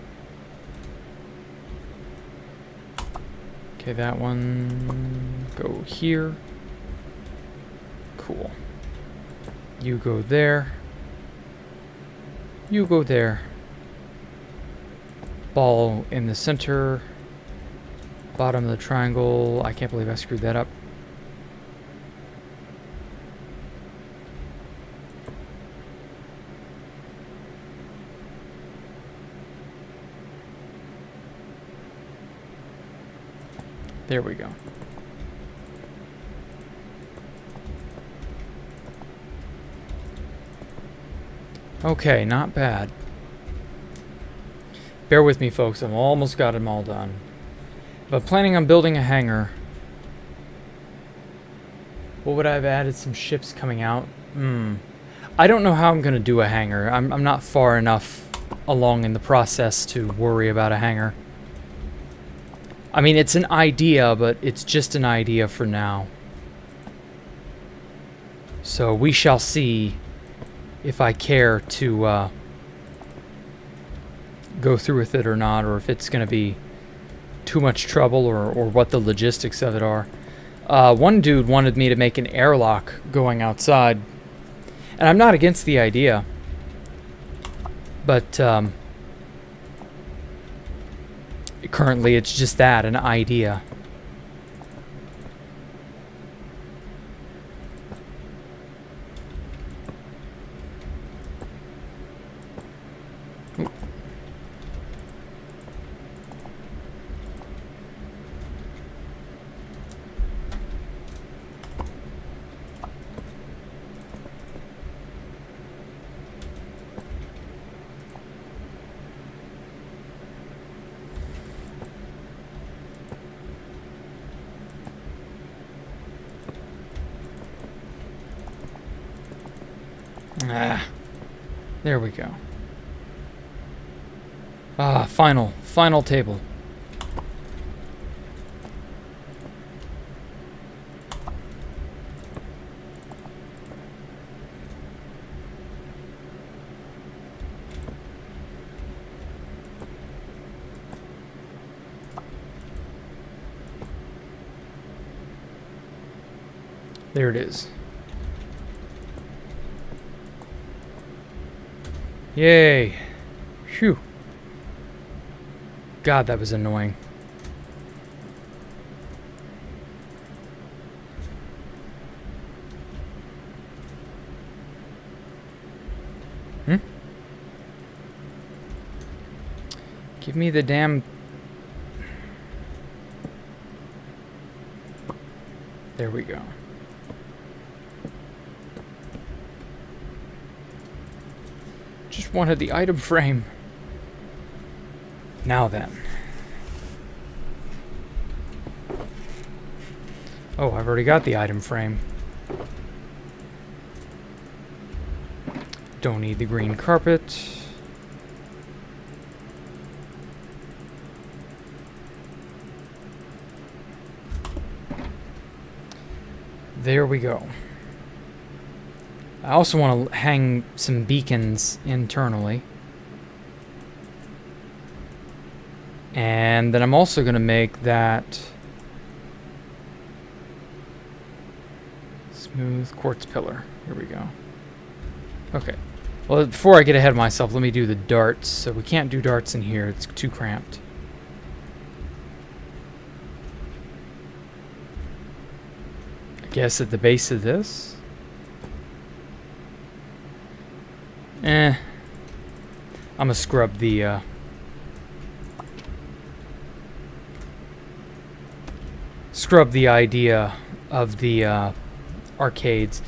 Okay, that one go here. Cool. You go there. You go there. Ball in the center. Bottom of the triangle. I can't believe I screwed that up. There we go. Okay, not bad. Bear with me, folks. I've almost got them all done. But planning on building a hangar. What would I have added? Some ships coming out? I don't know how I'm going to do a hangar. I'm not far enough along in the process to worry about a hangar. I mean, it's an idea, but it's just an idea for now. So we shall see if I care to go through with it or not, or if it's going to be too much trouble, or what the logistics of it are. One dude wanted me to make an airlock going outside, and I'm not against the idea, but currently it's just that, an idea. There we go. Final table. There it is. Yay. Phew. God, that was annoying. Give me the damn... There we go. Just wanted the item frame. Now then. Oh, I've already got the item frame. Don't need the green carpet. There we go. I also want to hang some beacons internally. And then I'm also going to make that smooth quartz pillar. Here we go. Okay. Well, before I get ahead of myself, let me do the darts. So we can't do darts in here. It's too cramped. I guess at the base of this. I'm gonna scrub the idea of the arcades.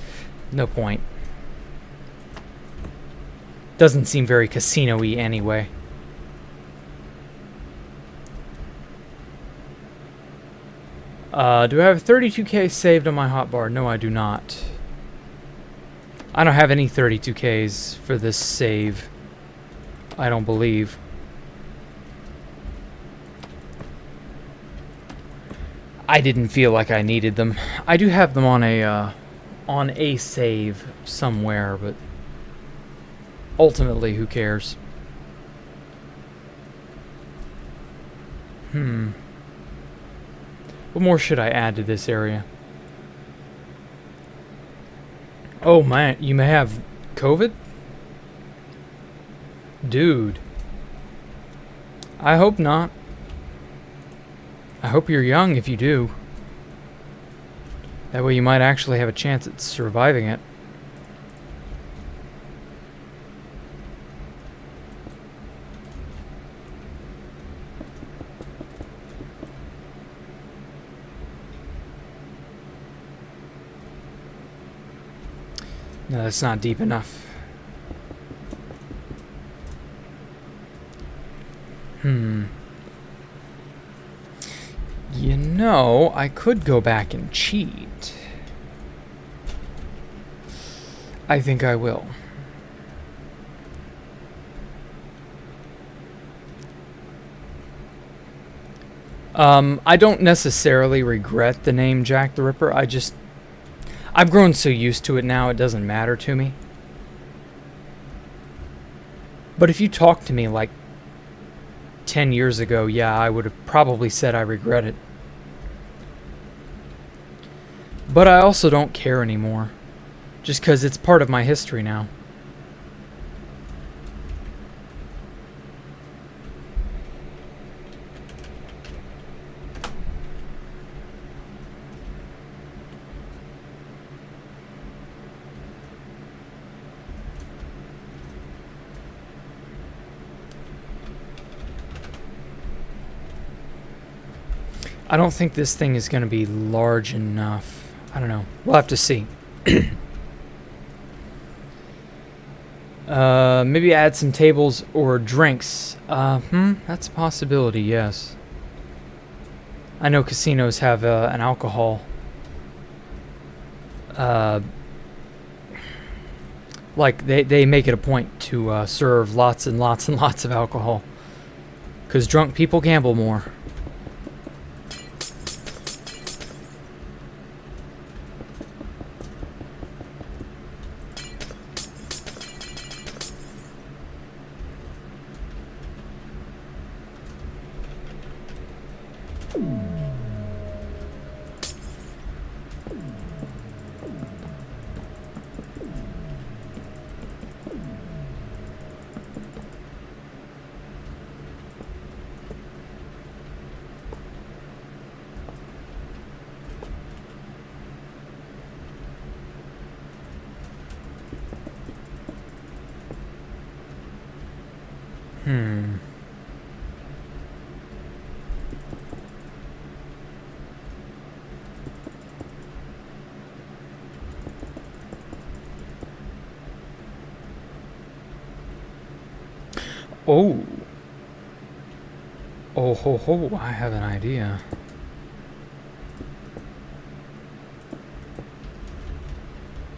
No point. Doesn't seem very casino-y anyway. Do I have 32K saved on my hotbar? No, I do not. I don't have any 32Ks for this save. I don't believe. I didn't feel like I needed them. I do have them on a on a save somewhere, but ultimately, who cares? What more should I add to this area? Oh man, you may have COVID? Dude. I hope not. I hope you're young if you do. That way you might actually have a chance at surviving it. No, that's not deep enough. You know, I could go back and cheat. I think I will. I don't necessarily regret the name Jack the Ripper. I've grown so used to it now, it doesn't matter to me. But if you talked to me like 10 years ago, yeah, I would have probably said I regret it. But I also don't care anymore, just because it's part of my history now. I don't think this thing is going to be large enough. I don't know. We'll have to see. Maybe add some tables or drinks. That's a possibility, yes. I know casinos have an alcohol. Like, they make it a point to serve lots and lots and lots of alcohol. Because drunk people gamble more. Oh. Oh ho ho, I have an idea.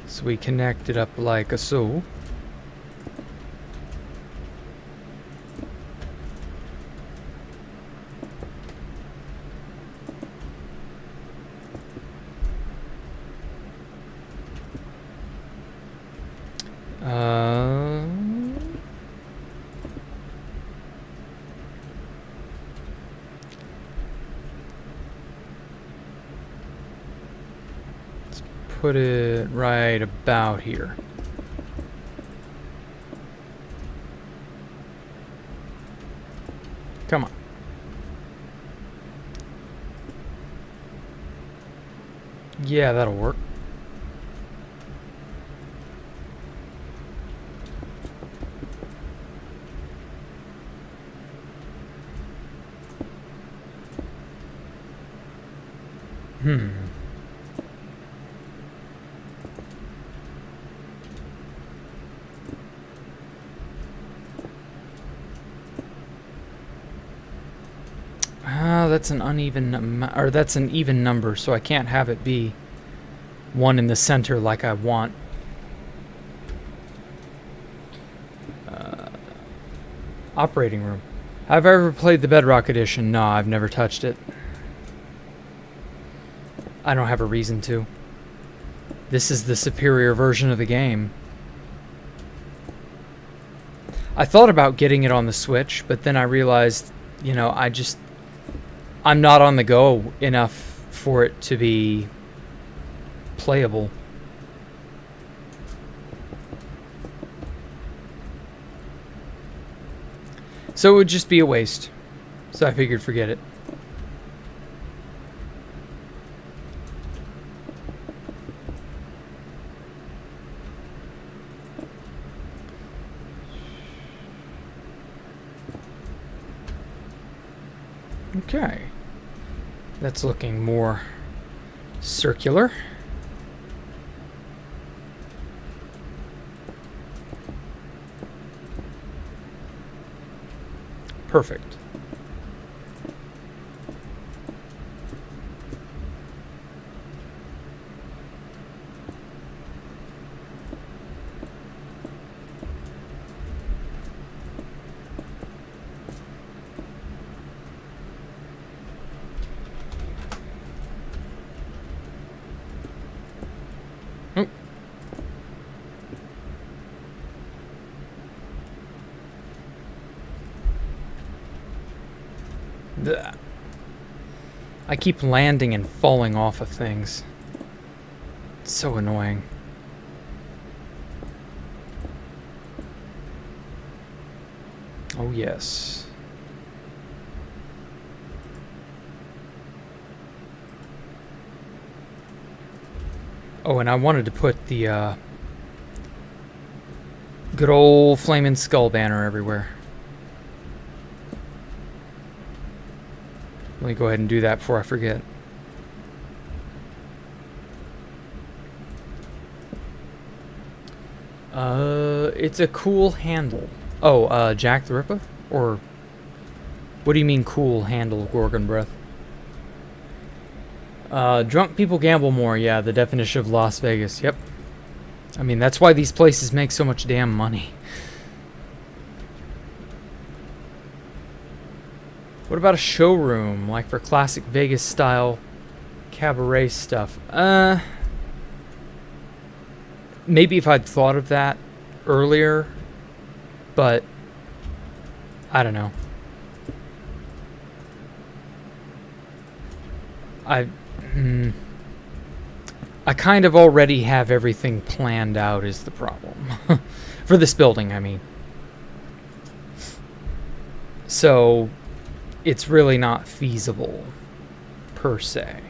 So we connect it up like so. Put it right about here. Come on. Yeah, that'll work. That's an uneven, or that's an even number, so I can't have it be one in the center like I want. Operating room. Have I ever played the Bedrock Edition? No, I've never touched it. I don't have a reason to. this is the superior version of the game. I thought about getting it on the Switch, but then I realized, you know, I'm not on the go enough for it to be playable. So it would just be a waste. So I figured forget it. Okay. That's looking more circular. Perfect. Oh. Blech. I keep landing and falling off of things. It's so annoying. Oh yes. Oh, and I wanted to put the good old flaming skull banner everywhere. Let me go ahead and do that before I forget. It's a cool handle. Oh, Jack the Ripper? Or what do you mean cool handle, Gorgon Breath? Drunk people gamble more. Yeah, the definition of Las Vegas. Yep. I mean, that's why these places make so much damn money. What about a showroom, like for classic Vegas style cabaret stuff? Maybe if I'd thought of that earlier, but I don't know. I kind of already have everything planned out is the problem. For this building, I mean. So it's really not feasible, per se.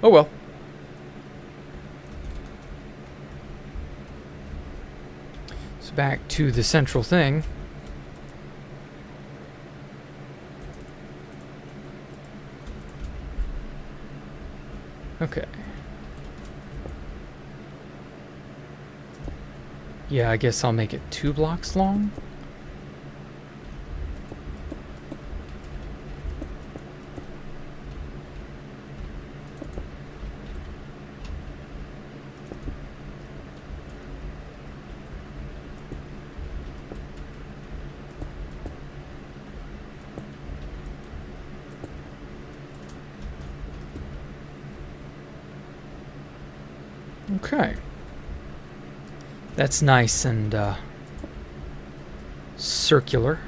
Oh well. So back to the central thing. Okay. Yeah, I guess I'll make it 2 blocks long. Okay. That's nice and circular.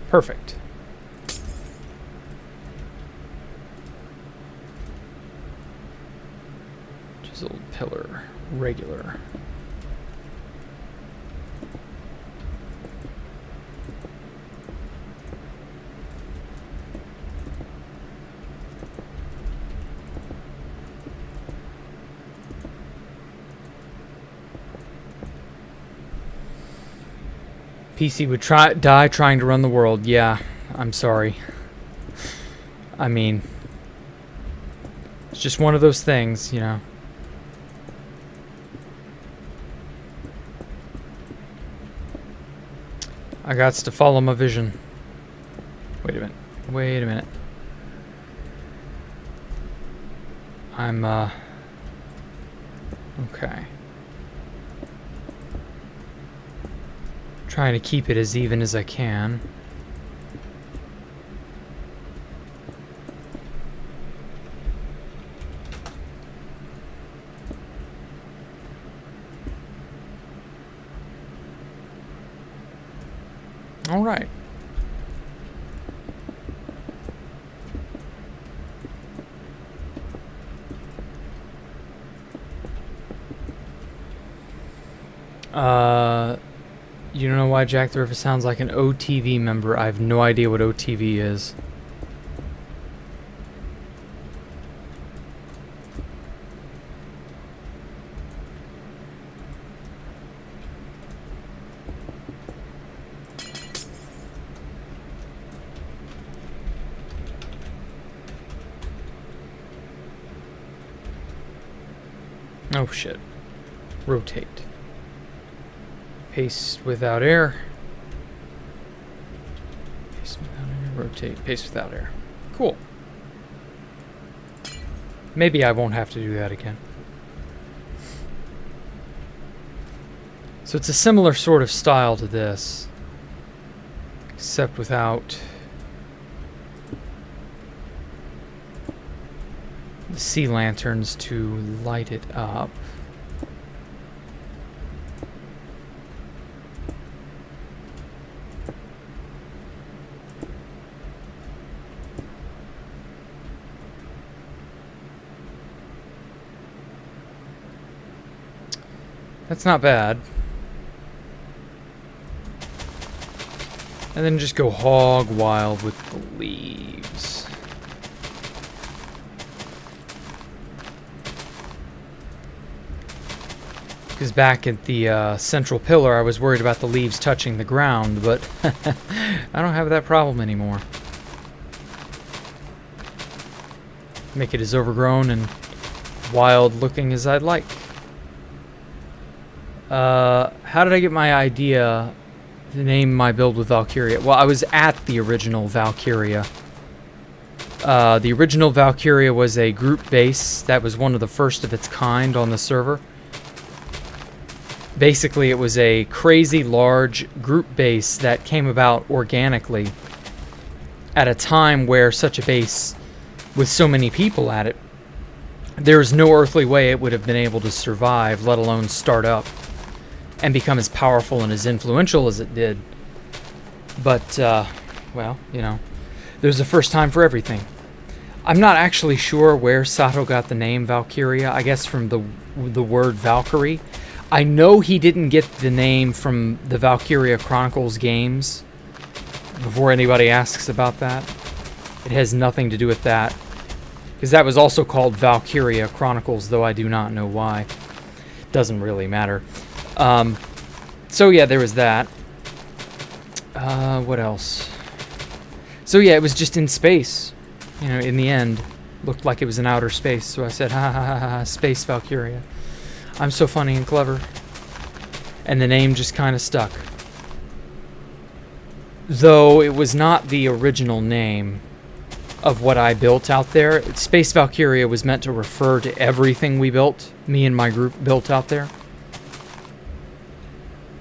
Perfect. Chiseled pillar, regular. PC would die trying to run the world. Yeah, I'm sorry. I mean, it's just one of those things, you know. I got to follow my vision. Wait a minute. Wait a minute. I'm, okay. Trying to keep it as even as I can. All right. You don't know why Jack the Ripper sounds like an OTV member? I have no idea what OTV is. Oh shit. Rotate. Paste without air. Paste without air. Rotate. Paste without air. Cool. Maybe I won't have to do that again. So it's a similar sort of style to this, except without the sea lanterns to light it up. That's not bad. And then just go hog wild with the leaves. Because back at the central pillar, I was worried about the leaves touching the ground, but I don't have that problem anymore. Make it as overgrown and wild looking as I'd like. How did I get my idea to name my build with Valkyria? Well, I was at the original Valkyria. The original Valkyria was a group base that was one of the first of its kind on the server. Basically, it was a crazy large group base that came about organically at a time where such a base with so many people at it, there is no earthly way it would have been able to survive, let alone start up and become as powerful and as influential as it did. But, well, you know, there's a first time for everything. I'm not actually sure where Sato got the name Valkyria. I guess from the word Valkyrie. I know he didn't get the name from the Valkyria Chronicles games. Before anybody asks about that, it has nothing to do with that. Because that was also called Valkyria Chronicles, though I do not know why. Doesn't really matter. So yeah, there was that. What else? So yeah, it was just in space. You know, in the end, looked like it was in outer space. So I said, ha ha ha ha, Space Valkyria. I'm so funny and clever. And the name just kind of stuck. Though it was not the original name of what I built out there. Space Valkyria was meant to refer to everything we built, me and my group built out there.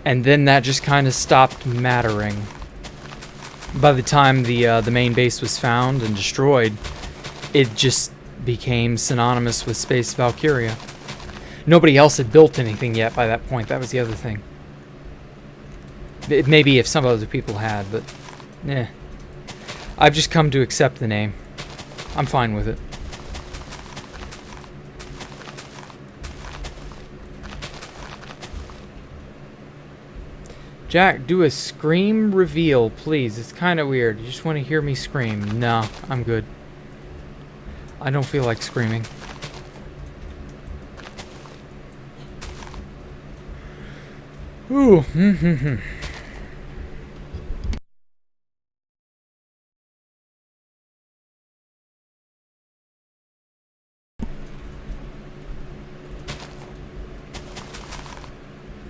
And then that just kind of stopped mattering. By the time the main base was found and destroyed, it just became synonymous with Space Valkyria. Nobody else had built anything yet by that point. That was the other thing. Maybe if some other people had, but eh. I've just come to accept the name. I'm fine with it. Jack, do a scream reveal, please. It's kind of weird. You just want to hear me scream. No, I'm good. I don't feel like screaming. Ooh.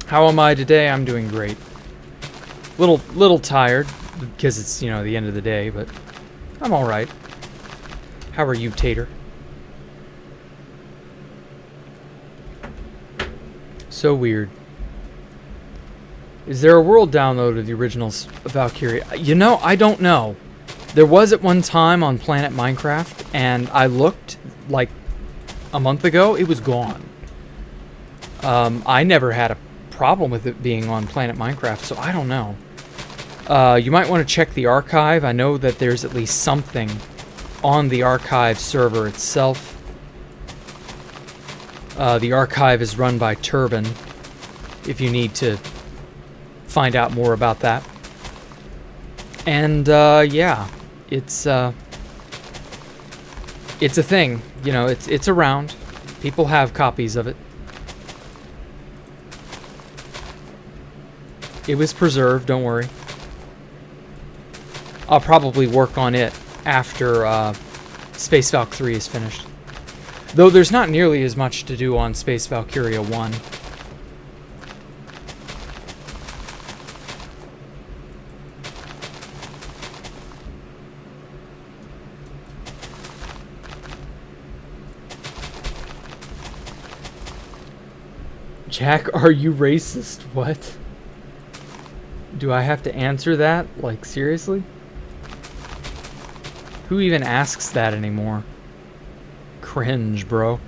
How am I today? I'm doing great. Little tired because it's, you know, the end of the day, but I'm all right. How are you, Tater? So weird. Is there a world download of the original Valkyria? You know, I don't know. There was at one time on Planet Minecraft, and I looked like a month ago. It was gone. I never had a problem with it being on Planet Minecraft, so I don't know. You might want to check the archive. I know that there's at least something on the archive server itself. The archive is run by Turban, if you need to find out more about that. And yeah, it's a thing. You know, it's around. People have copies of it. It was preserved, don't worry. I'll probably work on it after Space Valk 3 is finished. Though there's not nearly as much to do on Space Valkyria 1. Jack, are you racist? What? Do I have to answer that? Like, seriously? Who even asks that anymore? Cringe, bro.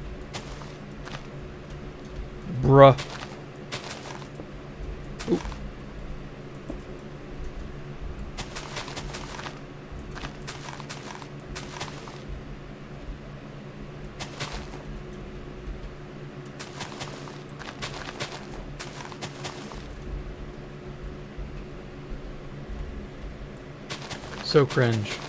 Bruh. Ooh. So cringe.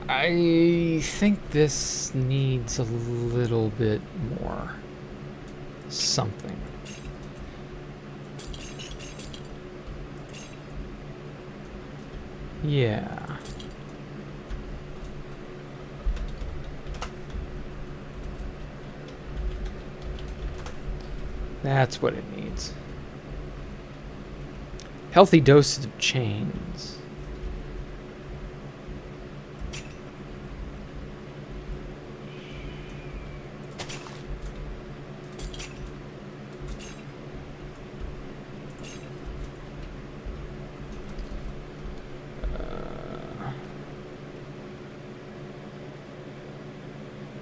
I think this needs a little bit more something. Yeah. That's what it needs. Healthy doses of chains.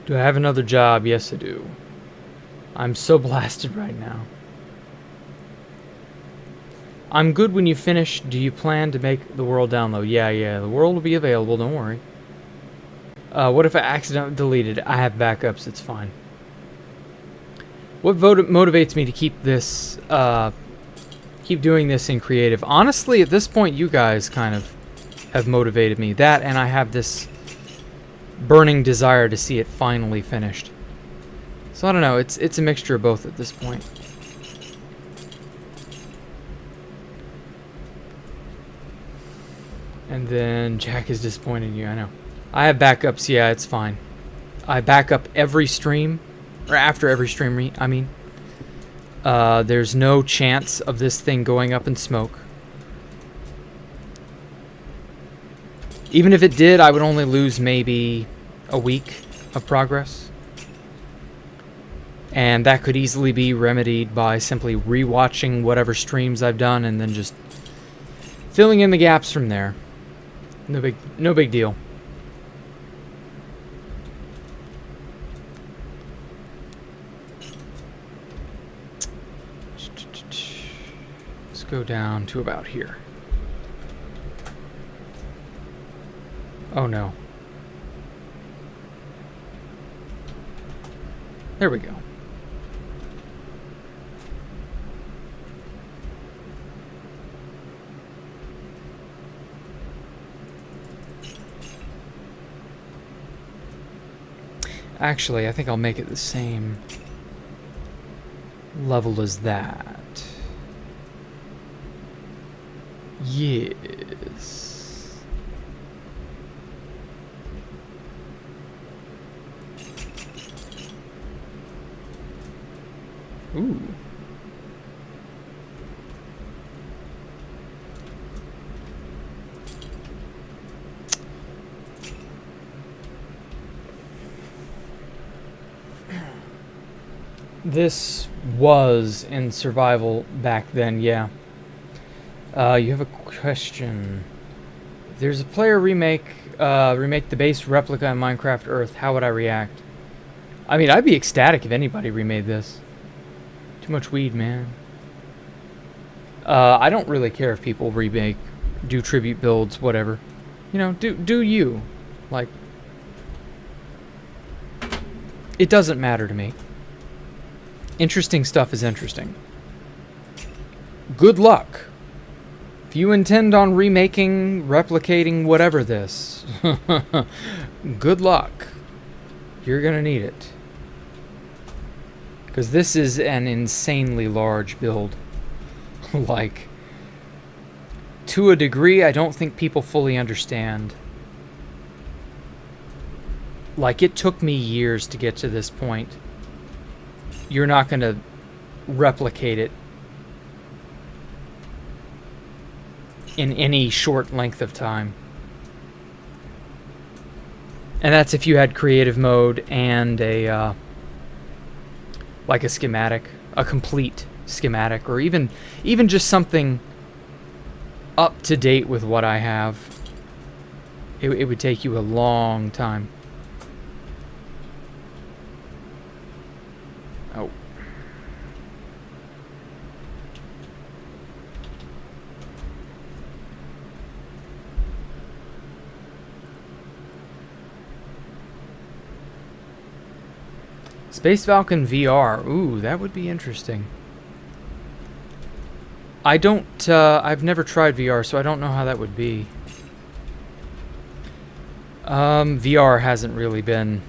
Do I have another job? Yes, I do. I'm so blasted right now. I'm good when you finish. Do you plan to make the world download? Yeah, the world will be available, don't worry. What if I accidentally deleted it? I have backups, it's fine. What motivates me to keep this, keep doing this in creative? Honestly, at this point, you guys kind of have motivated me. That, and I have this burning desire to see it finally finished. So I don't know, it's a mixture of both at this point. And then Jack is disappointed in you, I know. I have backups, yeah, it's fine. I back up every stream, or after every stream, I mean. There's no chance of this thing going up in smoke. Even if it did, I would only lose maybe a week of progress. And that could easily be remedied by simply rewatching whatever streams I've done and then just filling in the gaps from there. No big deal. Let's go down to about here. Oh no. There we go. Actually, I think I'll make it the same level as that. Yes. Ooh. This was in survival back then, yeah. You have a question. If there's a player remake the base replica in Minecraft Earth, how would I react? I mean, I'd be ecstatic if anybody remade this. Too much weed, man. I don't really care if people remake, do tribute builds, whatever. You know, do you. Like, it doesn't matter to me. Interesting stuff is interesting. Good luck. If you intend on remaking, replicating, whatever this, good luck. You're gonna need it. Because this is an insanely large build. Like, to a degree, I don't think people fully understand. Like, it took me years to get to this point. You're not going to replicate it in any short length of time. And that's if you had creative mode and a like a schematic, a complete schematic, or even just something up to date with what I have. It would take you a long time. Oh. Space Falcon VR. Ooh, that would be interesting. I don't, I've never tried VR, so I don't know how that would be. VR hasn't really been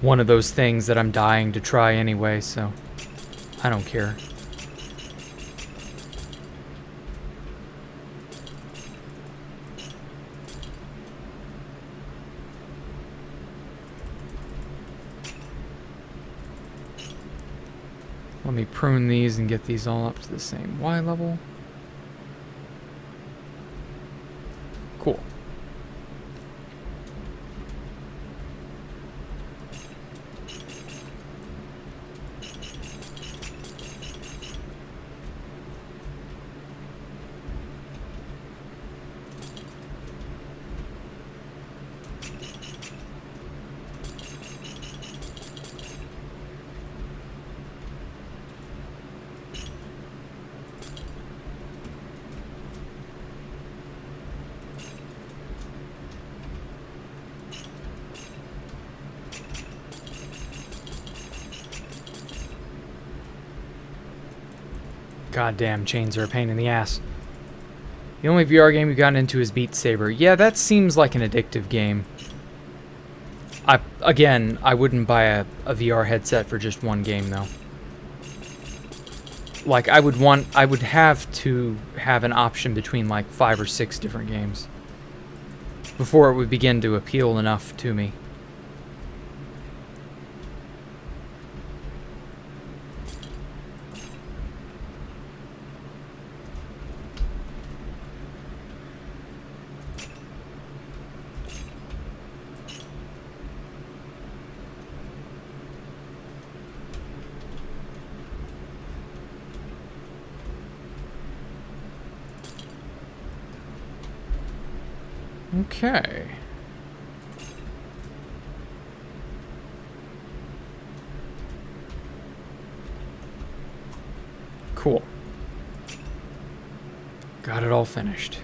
one of those things that I'm dying to try anyway, so I don't care. Let me prune these and get these all up to the same Y level. Cool. Goddamn chains are a pain in the ass. The only VR game we've gotten into is Beat Saber. Yeah, that seems like an addictive game. Again, I wouldn't buy a VR headset for just one game though. Like, I would have to have an option between like 5 or 6 different games before it would begin to appeal enough to me. Okay. Cool. Got it all finished.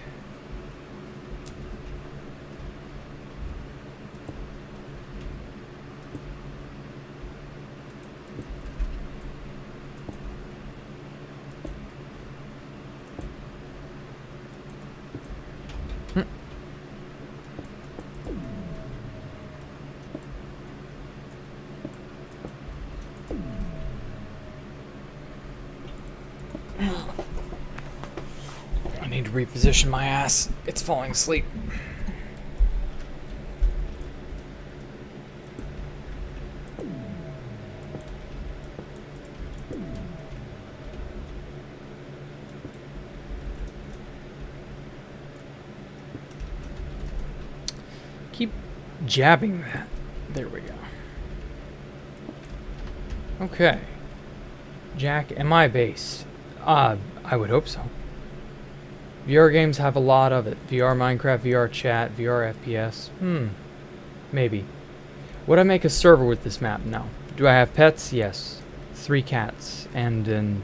I need to reposition my ass. It's falling asleep. Keep jabbing that. There we go. Okay. Jack, am I based? I would hope so. VR games have a lot of it. VR Minecraft, VR chat, VR FPS. Maybe. Would I make a server with this map? No. Do I have pets? Yes. 3 cats. And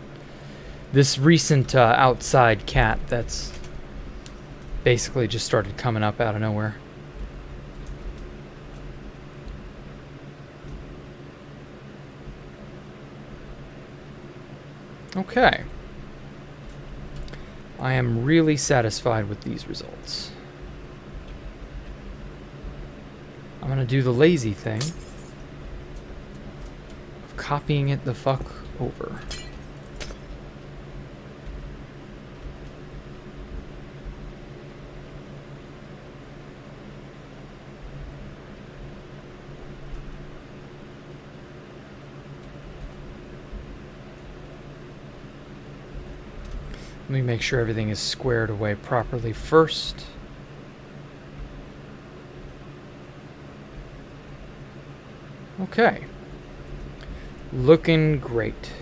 this recent outside cat that's basically just started coming up out of nowhere. Okay. I am really satisfied with these results. I'm gonna do the lazy thing of copying it the fuck over. Let me make sure everything is squared away properly first. Okay. Looking great.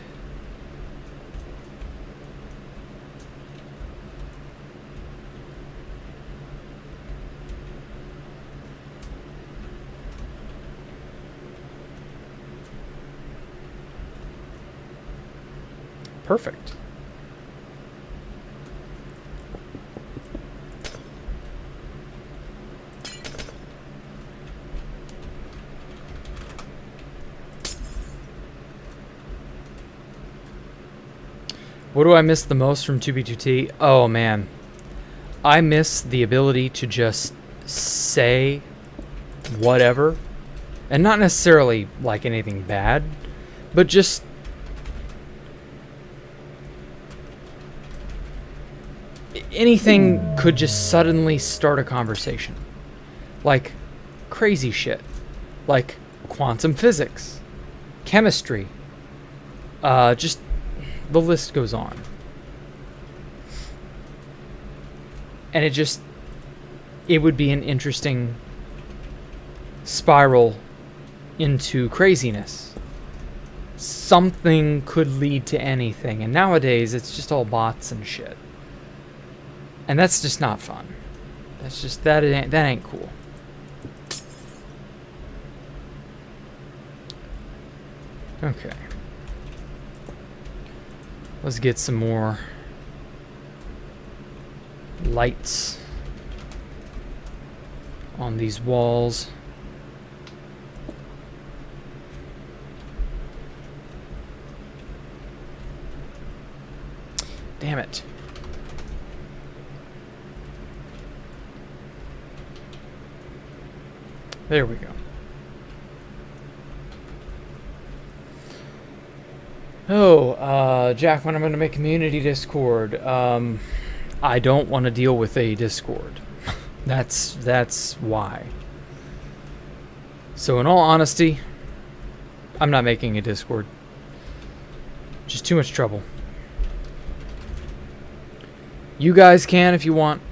Perfect. What do I miss the most from 2B2T? Oh man. I miss the ability to just say whatever. And not necessarily like anything bad, but just anything could just suddenly start a conversation. Like crazy shit. Like quantum physics, chemistry, just the list goes on. And it would be an interesting spiral into craziness. Something could lead to anything. And nowadays, it's just all bots and shit. And that's just not fun. That's just, that ain't cool. Okay. Let's get some more lights on these walls. Damn it. There we go. Oh, Jack, when I'm going to make community Discord, I don't want to deal with a Discord. That's why. So in all honesty, I'm not making a Discord. Just too much trouble. You guys can if you want.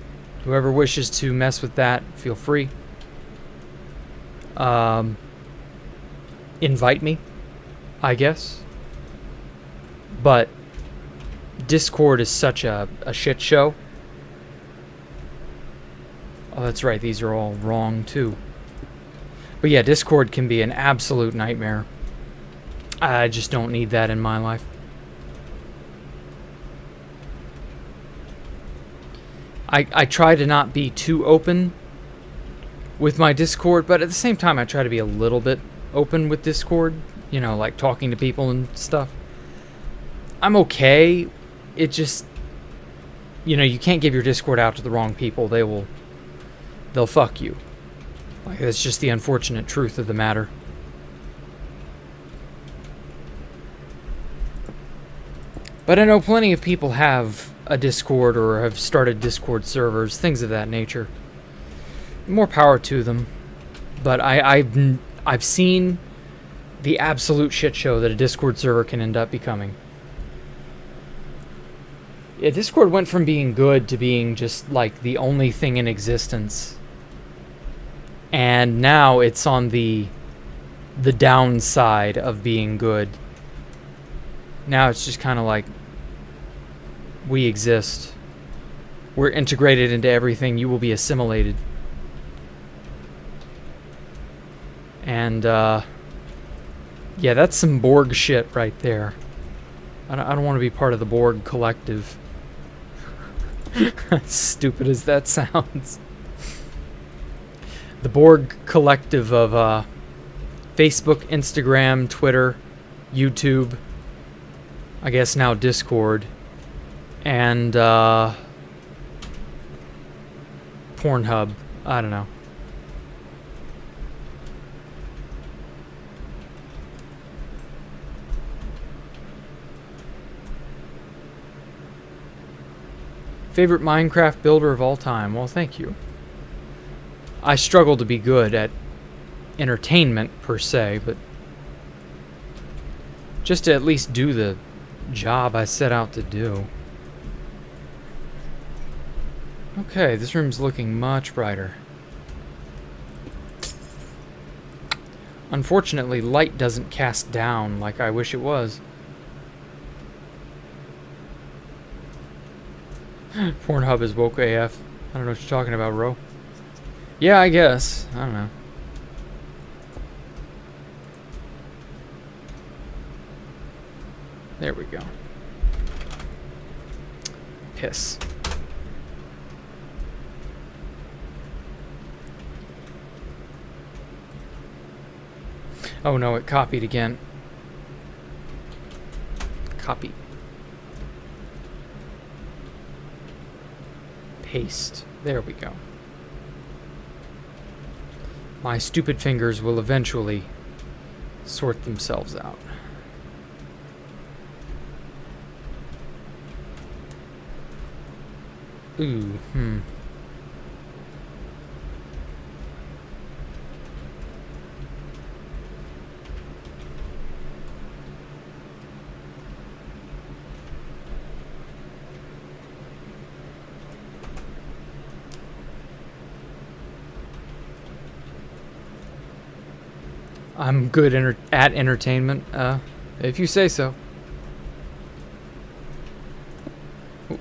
Whoever wishes to mess with that, feel free. Invite me, I guess. But Discord is such a shit show. Oh, that's right. These are all wrong, too. But yeah, Discord can be an absolute nightmare. I just don't need that in my life. I try to not be too open with my Discord, but at the same time, I try to be a little bit open with Discord. You know, like talking to people and stuff. I'm okay. It just, you know, you can't give your Discord out to the wrong people. They'll fuck you. Like, that's just the unfortunate truth of the matter. But I know plenty of people have a Discord or have started Discord servers, things of that nature. More power to them. But I've seen the absolute shit show that a Discord server can end up becoming. Yeah, Discord went from being good to being just like the only thing in existence. And now it's on the downside of being good. Now it's just kind of like, we exist. We're integrated into everything. You will be assimilated. And, yeah, that's some Borg shit right there. I don't want to be part of the Borg collective. As stupid as that sounds. The Borg collective of Facebook, Instagram, Twitter, YouTube, I guess now Discord, and Pornhub. I don't know. Favorite Minecraft builder of all time? Well, thank you. I struggle to be good at entertainment per se, but just to at least do the job I set out to do. Okay, this room's looking much brighter. Unfortunately, light doesn't cast down like I wish it was. Pornhub is woke AF. I don't know what you're talking about, Ro. Yeah, I guess. I don't know. There we go. Piss. Oh no, it copied again. Copy. Paste. There we go. My stupid fingers will eventually sort themselves out. Ooh, I'm good at entertainment, if you say so. Ooh.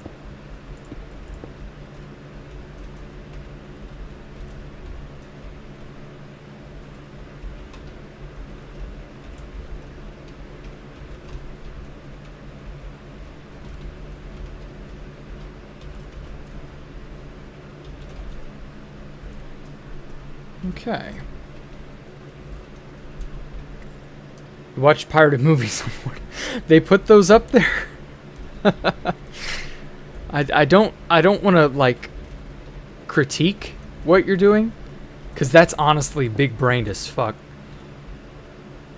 Okay. You watch pirated movies. They put those up there. I don't want to like critique what you're doing, because that's honestly big-brained as fuck.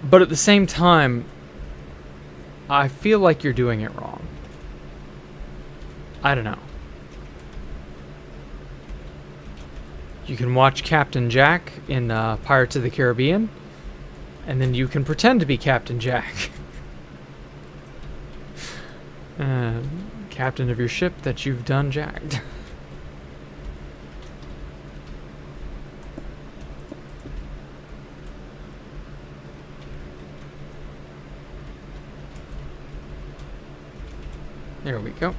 But at the same time, I feel like you're doing it wrong. I don't know. You can watch Captain Jack in Pirates of the Caribbean, and then you can pretend to be Captain Jack. Captain of your ship that you've done jacked. There we go.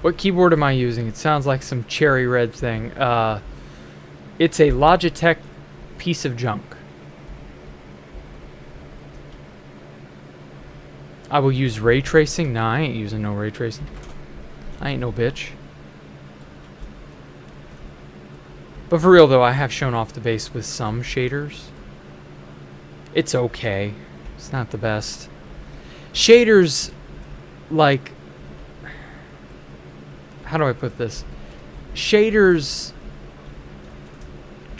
What keyboard am I using? It sounds like some cherry red thing. It's a Logitech piece of junk. I will use ray tracing. Nah, I ain't using no ray tracing. I ain't no bitch. But for real though, I have shown off the base with some shaders. It's okay. It's not the best. Shaders, like... how do I put this? Shaders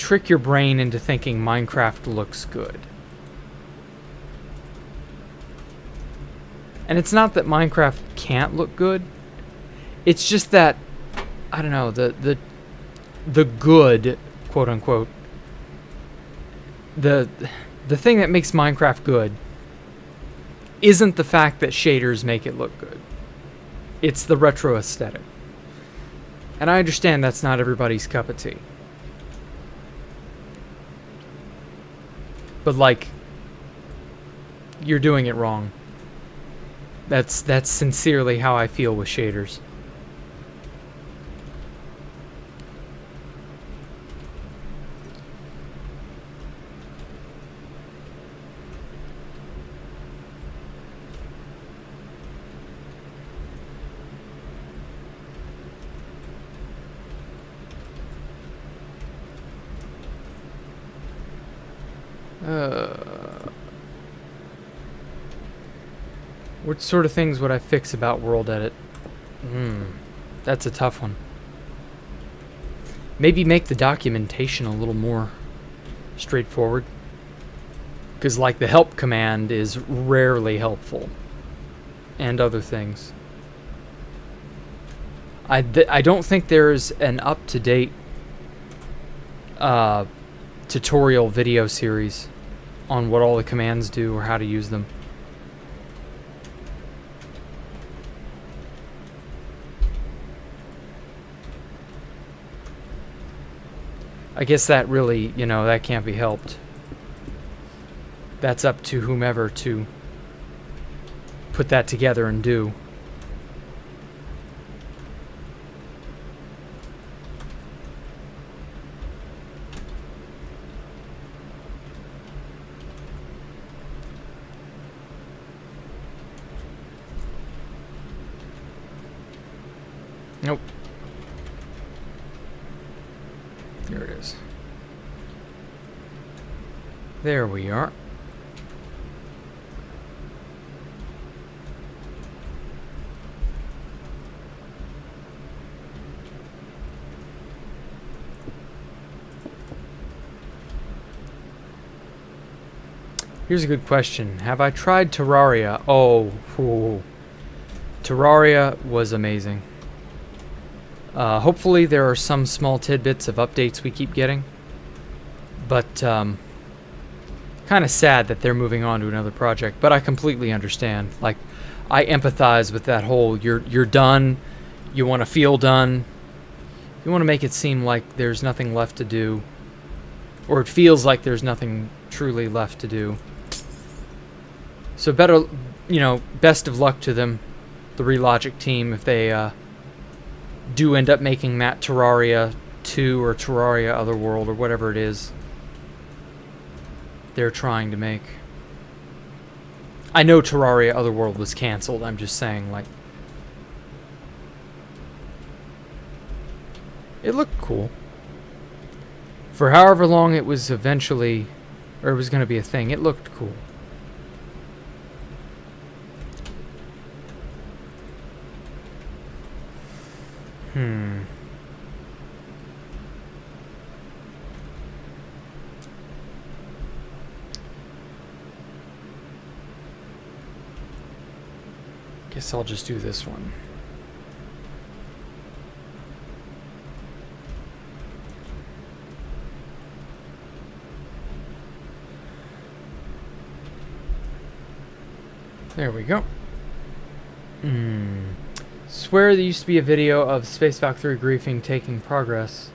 trick your brain into thinking Minecraft looks good. And it's not that Minecraft can't look good. It's just that, I don't know, the good, quote unquote, the thing that makes Minecraft good isn't the fact that shaders make it look good. It's the retro aesthetic. And I understand that's not everybody's cup of tea. But like, you're doing it wrong. That's sincerely how I feel with shaders. What sort of things would I fix about World Edit? That's a tough one. Maybe make the documentation a little more straightforward. Because like the help command is rarely helpful. And other things. I don't think there's an up-to-date tutorial video series on what all the commands do or how to use them. I guess that really, that can't be helped. That's up to whomever to put that together and do. Nope. There it is. There we are. Here's a good question. Have I tried Terraria? Oh, Terraria was amazing. Hopefully there are some small tidbits of updates we keep getting. But, kind of sad that they're moving on to another project. But I completely understand. Like, I empathize with that whole, you're done, you want to feel done. You want to make it seem like there's nothing left to do. Or it feels like there's nothing truly left to do. So better, best of luck to them, the Relogic team, if they, do end up making that Terraria 2 or Terraria Otherworld or whatever it is they're trying to make. I know Terraria Otherworld was canceled, I'm just saying, like, it looked cool. For however long it was eventually, or it was going to be a thing, it looked cool. Guess I'll just do this one. There we go. Swear there used to be a video of Space Valkyrie griefing taking progress.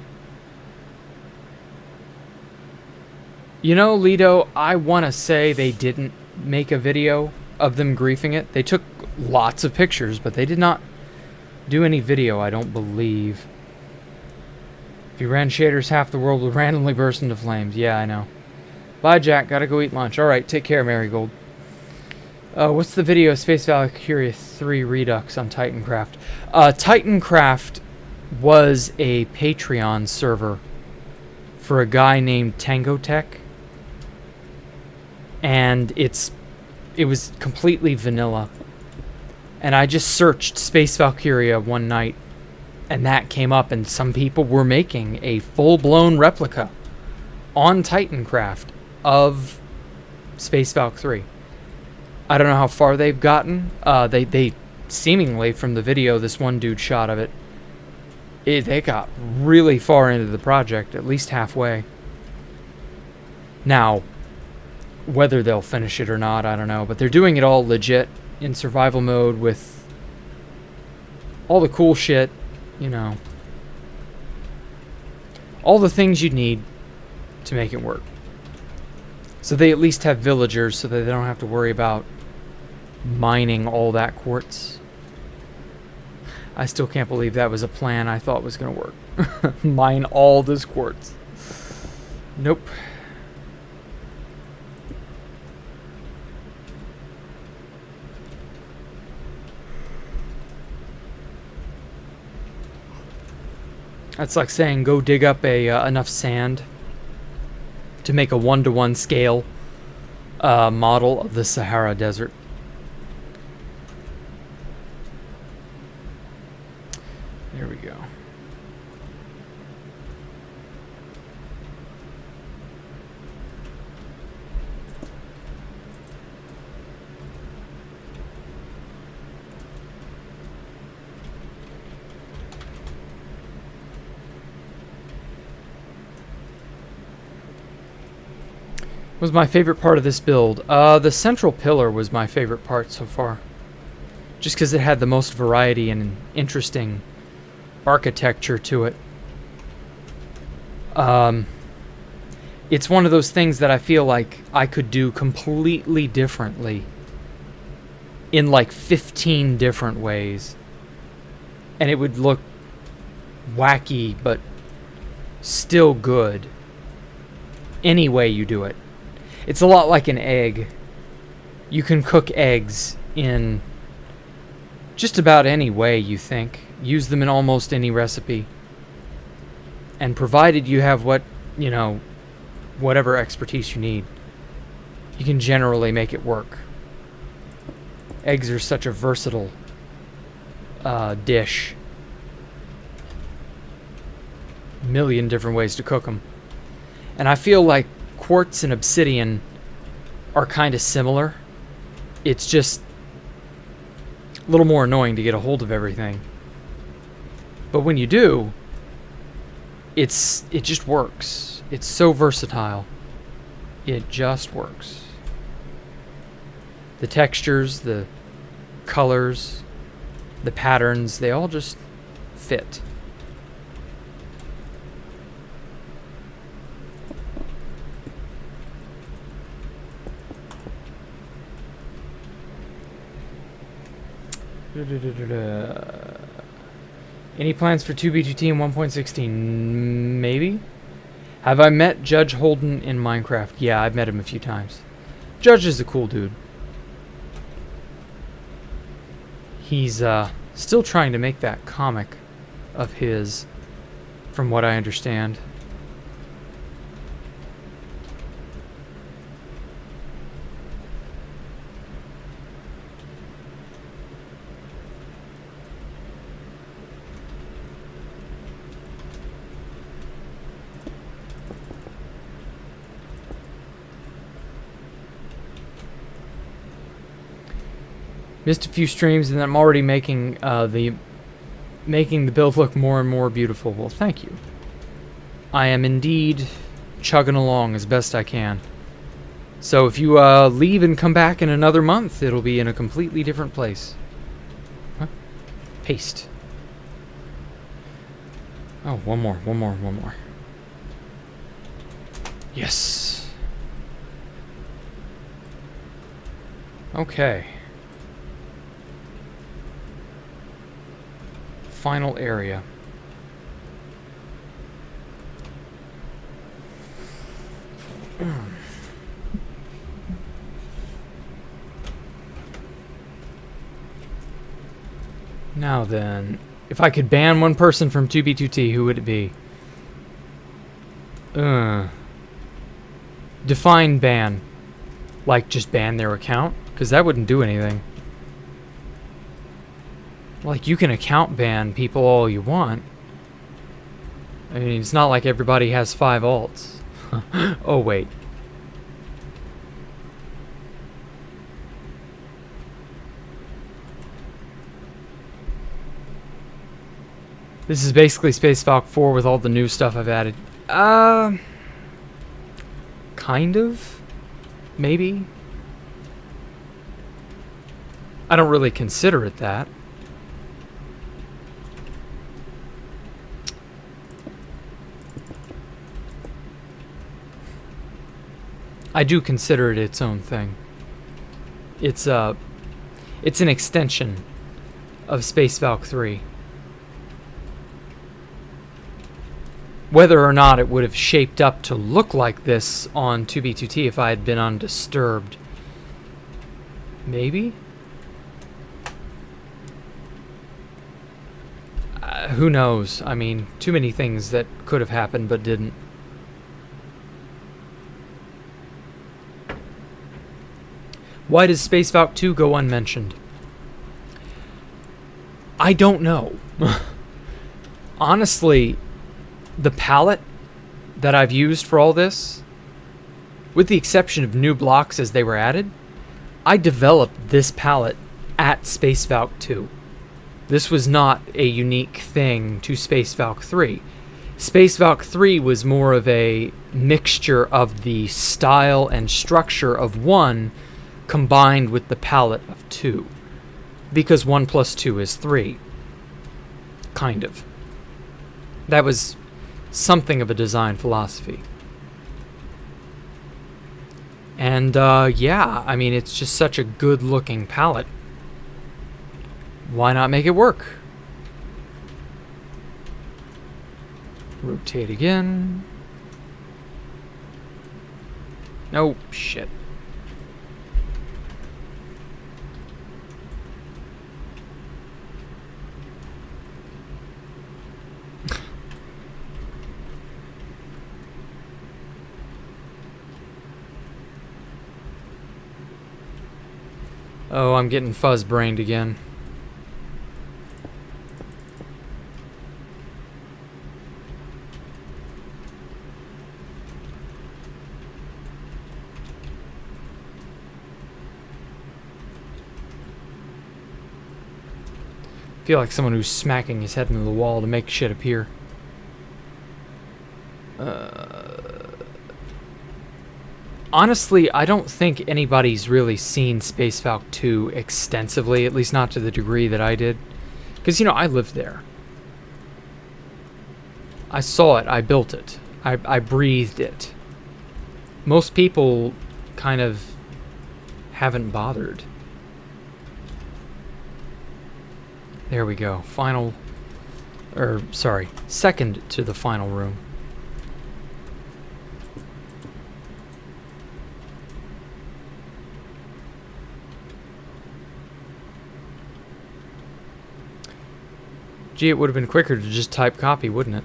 Lido, I want to say they didn't make a video of them griefing it. They took lots of pictures, but they did not do any video, I don't believe. If you ran shaders, half the world would randomly burst into flames. Yeah, I know. Bye, Jack. Gotta go eat lunch. Alright, take care, Marigold. What's the video of Space Valkyria 3 Redux on Titancraft? Titancraft was a Patreon server for a guy named Tango Tech. And it was completely vanilla. And I just searched Space Valkyria one night, and that came up, and some people were making a full-blown replica on Titancraft of Space Valk 3. I don't know how far they've gotten. They seemingly, from the video this one dude shot of it, they got really far into the project, at least halfway. Now, whether they'll finish it or not, I don't know. But they're doing it all legit in survival mode with all the cool shit, you know. All the things you'd need to make it work. So they at least have villagers so that they don't have to worry about mining all that quartz. I still can't believe that was a plan I thought was going to work. Mine all this quartz. Nope. That's like saying go dig up enough sand to make a 1-to-1 scale model of the Sahara Desert. There we go. Was my favorite part of this build? The central pillar was my favorite part so far. Just because it had the most variety and interesting architecture to it. It's one of those things that I feel like I could do completely differently in like 15 different ways. And it would look wacky, but still good. Any way you do it. It's a lot like an egg. You can cook eggs in just about any way you think. Use them in almost any recipe. And provided you have whatever expertise you need, you can generally make it work. Eggs are such a versatile dish. A million different ways to cook them. And I feel like quartz and obsidian are kind of similar. It's just a little more annoying to get a hold of everything. But when you do, it just works. It's so versatile. It just works. The textures, the colors, the patterns, they all just fit. Any plans for 2B2T and 1.16? Maybe? Have I met Judge Holden in Minecraft? Yeah, I've met him a few times. Judge is a cool dude. He's still trying to make that comic of his, from what I understand. Missed a few streams, and I'm already making the build look more and more beautiful. Well, thank you. I am indeed chugging along as best I can. So if you leave and come back in another month, it'll be in a completely different place. Huh? Paste. Oh, one more. Yes. Okay. Final area. Now then, if I could ban one person from 2B2T, who would it be? Define ban. Like, just ban their account? Because that wouldn't do anything. Like, you can account ban people all you want. I mean, it's not like everybody has 5 alts. Oh, wait. This is basically Space Valk 4 with all the new stuff I've added. Kind of? Maybe? I don't really consider it that. I do consider it its own thing. It's an extension of Space Valk 3. Whether or not it would have shaped up to look like this on 2B2T if I had been undisturbed. Maybe? Who knows? I mean, too many things that could have happened but didn't. Why does Space Valk 2 go unmentioned? I don't know. Honestly, the palette that I've used for all this, with the exception of new blocks as they were added, I developed this palette at Space Valk 2. This was not a unique thing to Space Valk 3. Space Valk 3 was more of a mixture of the style and structure of 1 combined with the palette of 2. Because 1 plus 2 is 3. Kind of. That was something of a design philosophy. And yeah, I mean, it's just such a good looking palette. Why not make it work? Rotate again. Oh, shit. Oh, I'm getting fuzz-brained again. I feel like someone who's smacking his head into the wall to make shit appear. Honestly, I don't think anybody's really seen Space Valk 2 extensively, at least not to the degree that I did. Because, you know, I lived there. I saw it, I built it, I breathed it. Most people kind of haven't bothered. There we go. Second to the final room. Gee, it would have been quicker to just type copy, wouldn't it?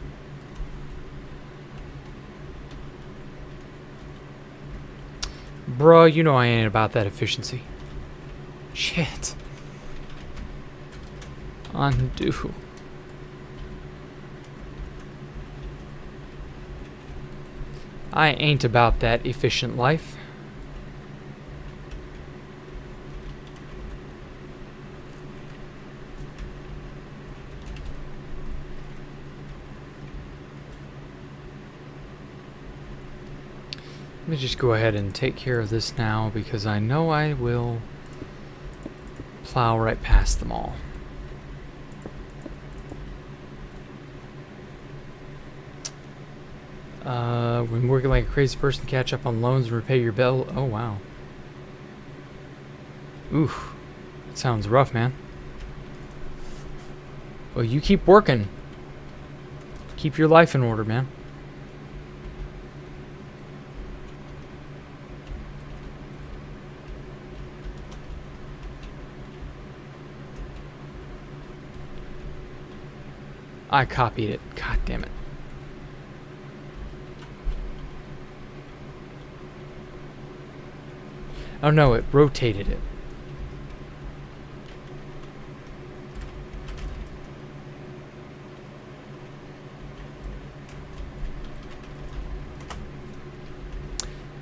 Bruh, you know I ain't about that efficiency. Shit. Undo. I ain't about that efficient life. Let me just go ahead and take care of this now because I know I will plow right past them all. When working like a crazy person, catch up on loans and repay your bill. Oh, wow. Oof. That sounds rough, man. Well, you keep working. Keep your life in order, man. I copied it. God damn it. Oh no, it rotated it.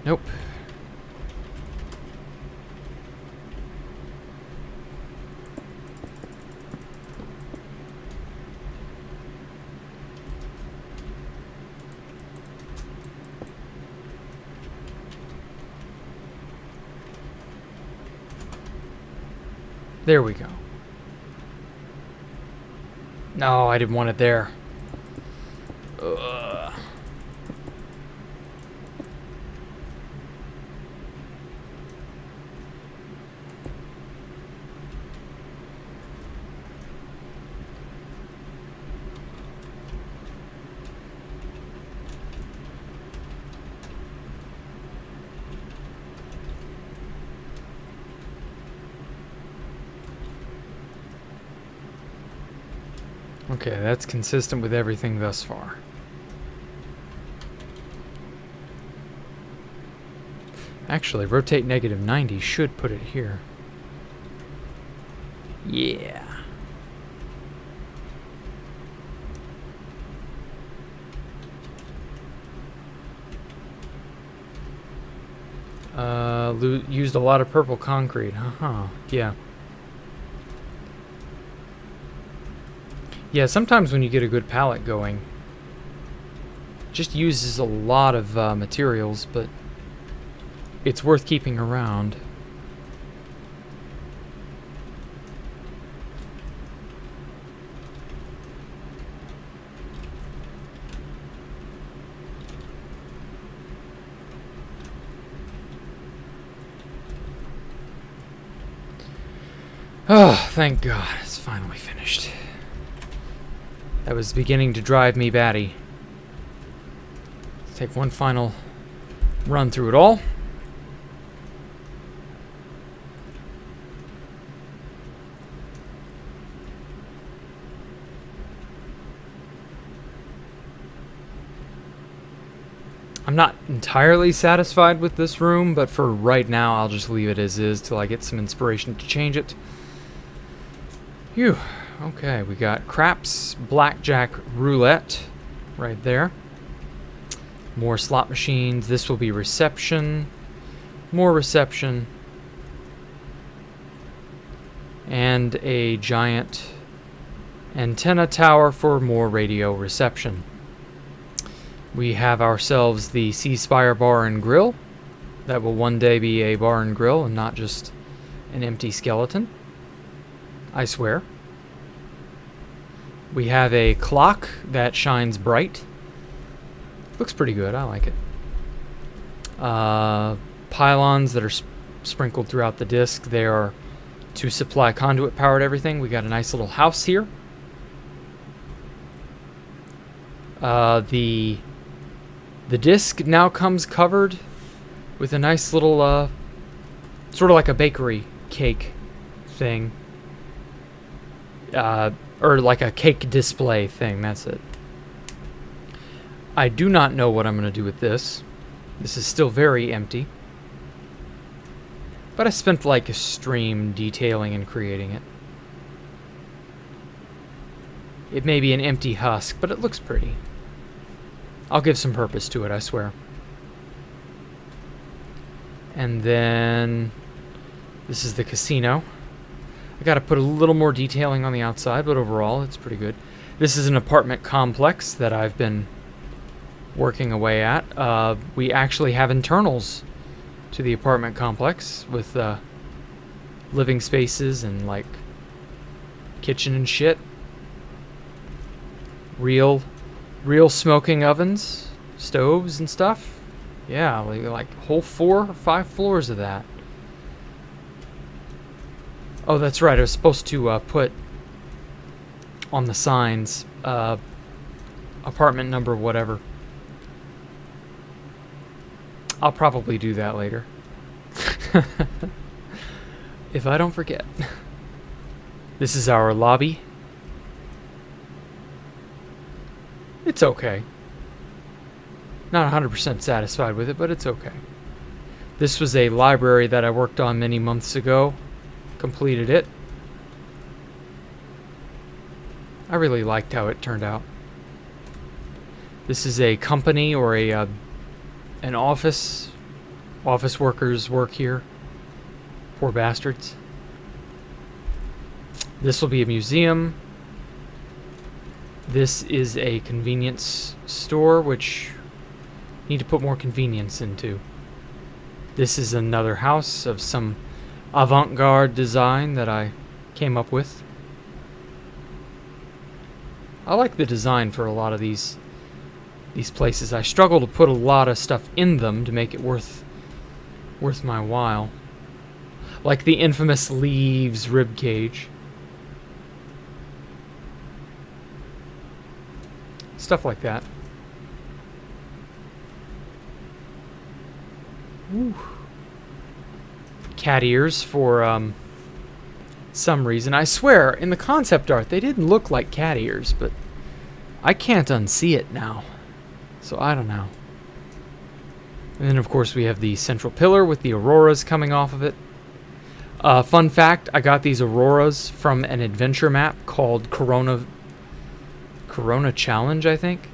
Nope. There we go. No, I didn't want it there. Ugh. Okay, that's consistent with everything thus far. Actually, rotate -90 should put it here. Yeah. Used a lot of purple concrete. Yeah. Yeah, sometimes when you get a good palette going, just uses a lot of materials, but it's worth keeping around. Oh, thank God, it's finally finished. That was beginning to drive me batty. Let's take one final run through it all. I'm not entirely satisfied with this room, but for right now, I'll just leave it as is till I get some inspiration to change it. Phew. Okay, we got craps, blackjack, roulette right there. More slot machines. This will be reception. More reception. And a giant antenna tower for more radio reception. We have ourselves the Sea Spire Bar and Grill. That will one day be a bar and grill and not just an empty skeleton. I swear. We have a clock that shines bright. Looks pretty good. I like it. Pylons that are sprinkled throughout the disc. They are to supply conduit power to everything. We got a nice little house here. The disc now comes covered with a nice little, sort of like a bakery cake thing. Or like a cake display thing, that's it. I do not know what I'm going to do with this. This is still very empty. But I spent like a stream detailing and creating it. It may be an empty husk, but it looks pretty. I'll give some purpose to it, I swear. And then this is the casino. I gotta put a little more detailing on the outside, but overall it's pretty good. This is an apartment complex that I've been working away at. We actually have internals to the apartment complex with living spaces and like kitchen and shit. Real smoking ovens, stoves and stuff. Yeah, like whole 4 or 5 floors of that. Oh, that's right. I was supposed to put on the signs apartment number whatever. I'll probably do that later. If I don't forget. This is our lobby. It's okay. Not 100% satisfied with it, but it's okay. This was a library that I worked on many months ago. Completed it. I really liked how it turned out. This is a company or an office office workers work here. Poor bastards. This will be a museum. This is a convenience store, which need to put more convenience into. This is another house of some avant-garde design that I came up with. I like the design for a lot of these places. I struggle to put a lot of stuff in them to make it worth my while. Like the infamous Leaves ribcage. Stuff like that. Ooh. Cat ears for some reason. I swear, in the concept art, they didn't look like cat ears, but I can't unsee it now. So I don't know. And then, of course, we have the central pillar with the auroras coming off of it. Fun fact, I got these auroras from an adventure map called Corona Challenge, I think.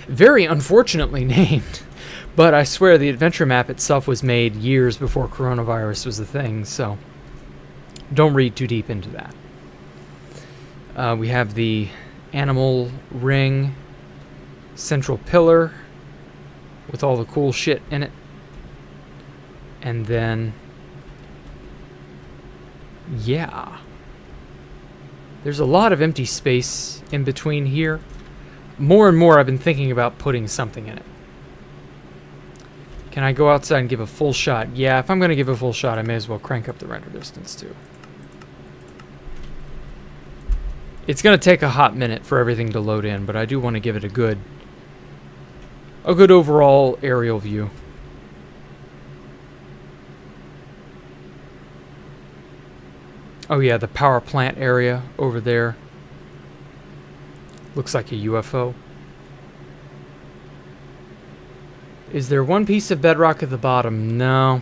Very unfortunately named. But I swear the adventure map itself was made years before coronavirus was a thing, so don't read too deep into that. We have the animal ring central pillar with all the cool shit in it. And then, yeah. There's a lot of empty space in between here. More and more I've been thinking about putting something in it. Can I go outside and give a full shot? Yeah, if I'm going to give a full shot, I may as well crank up the render distance too. It's going to take a hot minute for everything to load in, but I do want to give it a good overall aerial view. Oh yeah, the power plant area over there. Looks like a UFO. Is there one piece of bedrock at the bottom? No.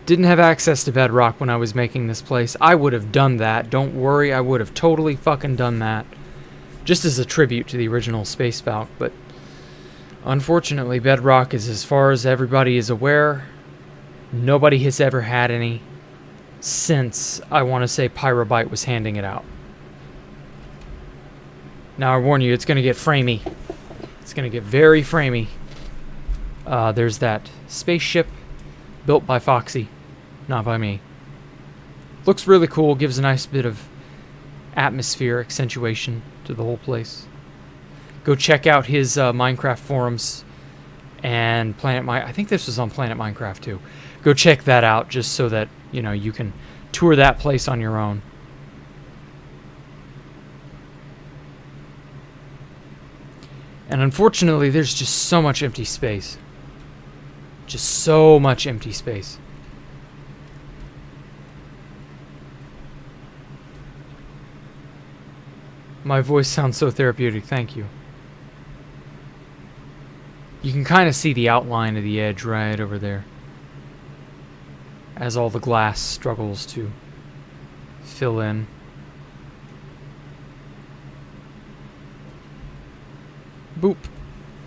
Didn't have access to bedrock when I was making this place. I would have done that. Don't worry, I would have totally fucking done that. Just as a tribute to the original Space Valk, but unfortunately bedrock is, as far as everybody is aware, nobody has ever had any since, I want to say, Pyrobyte was handing it out. Now I warn you, it's going to get framey. It's going to get very framey. There's that spaceship built by Foxy, not by me. Looks really cool, gives a nice bit of atmosphere, accentuation to the whole place. Go check out his Minecraft forums and I think this was on Planet Minecraft too. Go check that out just so that, you know, you can tour that place on your own. And unfortunately, there's just so much empty space. Just so much empty space. My voice sounds so therapeutic, thank you. You can kind of see the outline of the edge right over there, as all the glass struggles to fill in. Boop.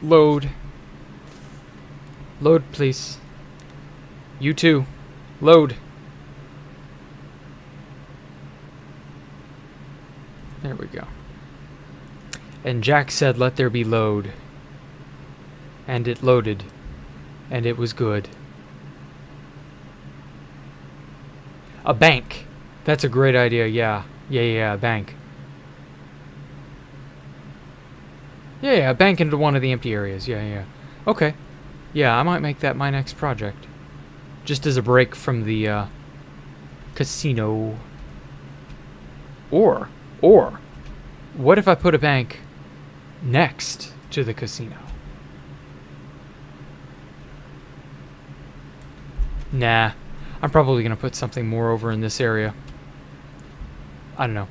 Load. Load, please. You too. Load. There we go. And Jack said, "Let there be load." And it loaded. And it was good. A bank. That's a great idea, yeah. Yeah, a bank. Yeah, a bank into one of the empty areas. Yeah. Okay. Yeah, I might make that my next project. Just as a break from the casino. Or, what if I put a bank next to the casino? Nah, I'm probably going to put something more over in this area. I don't know.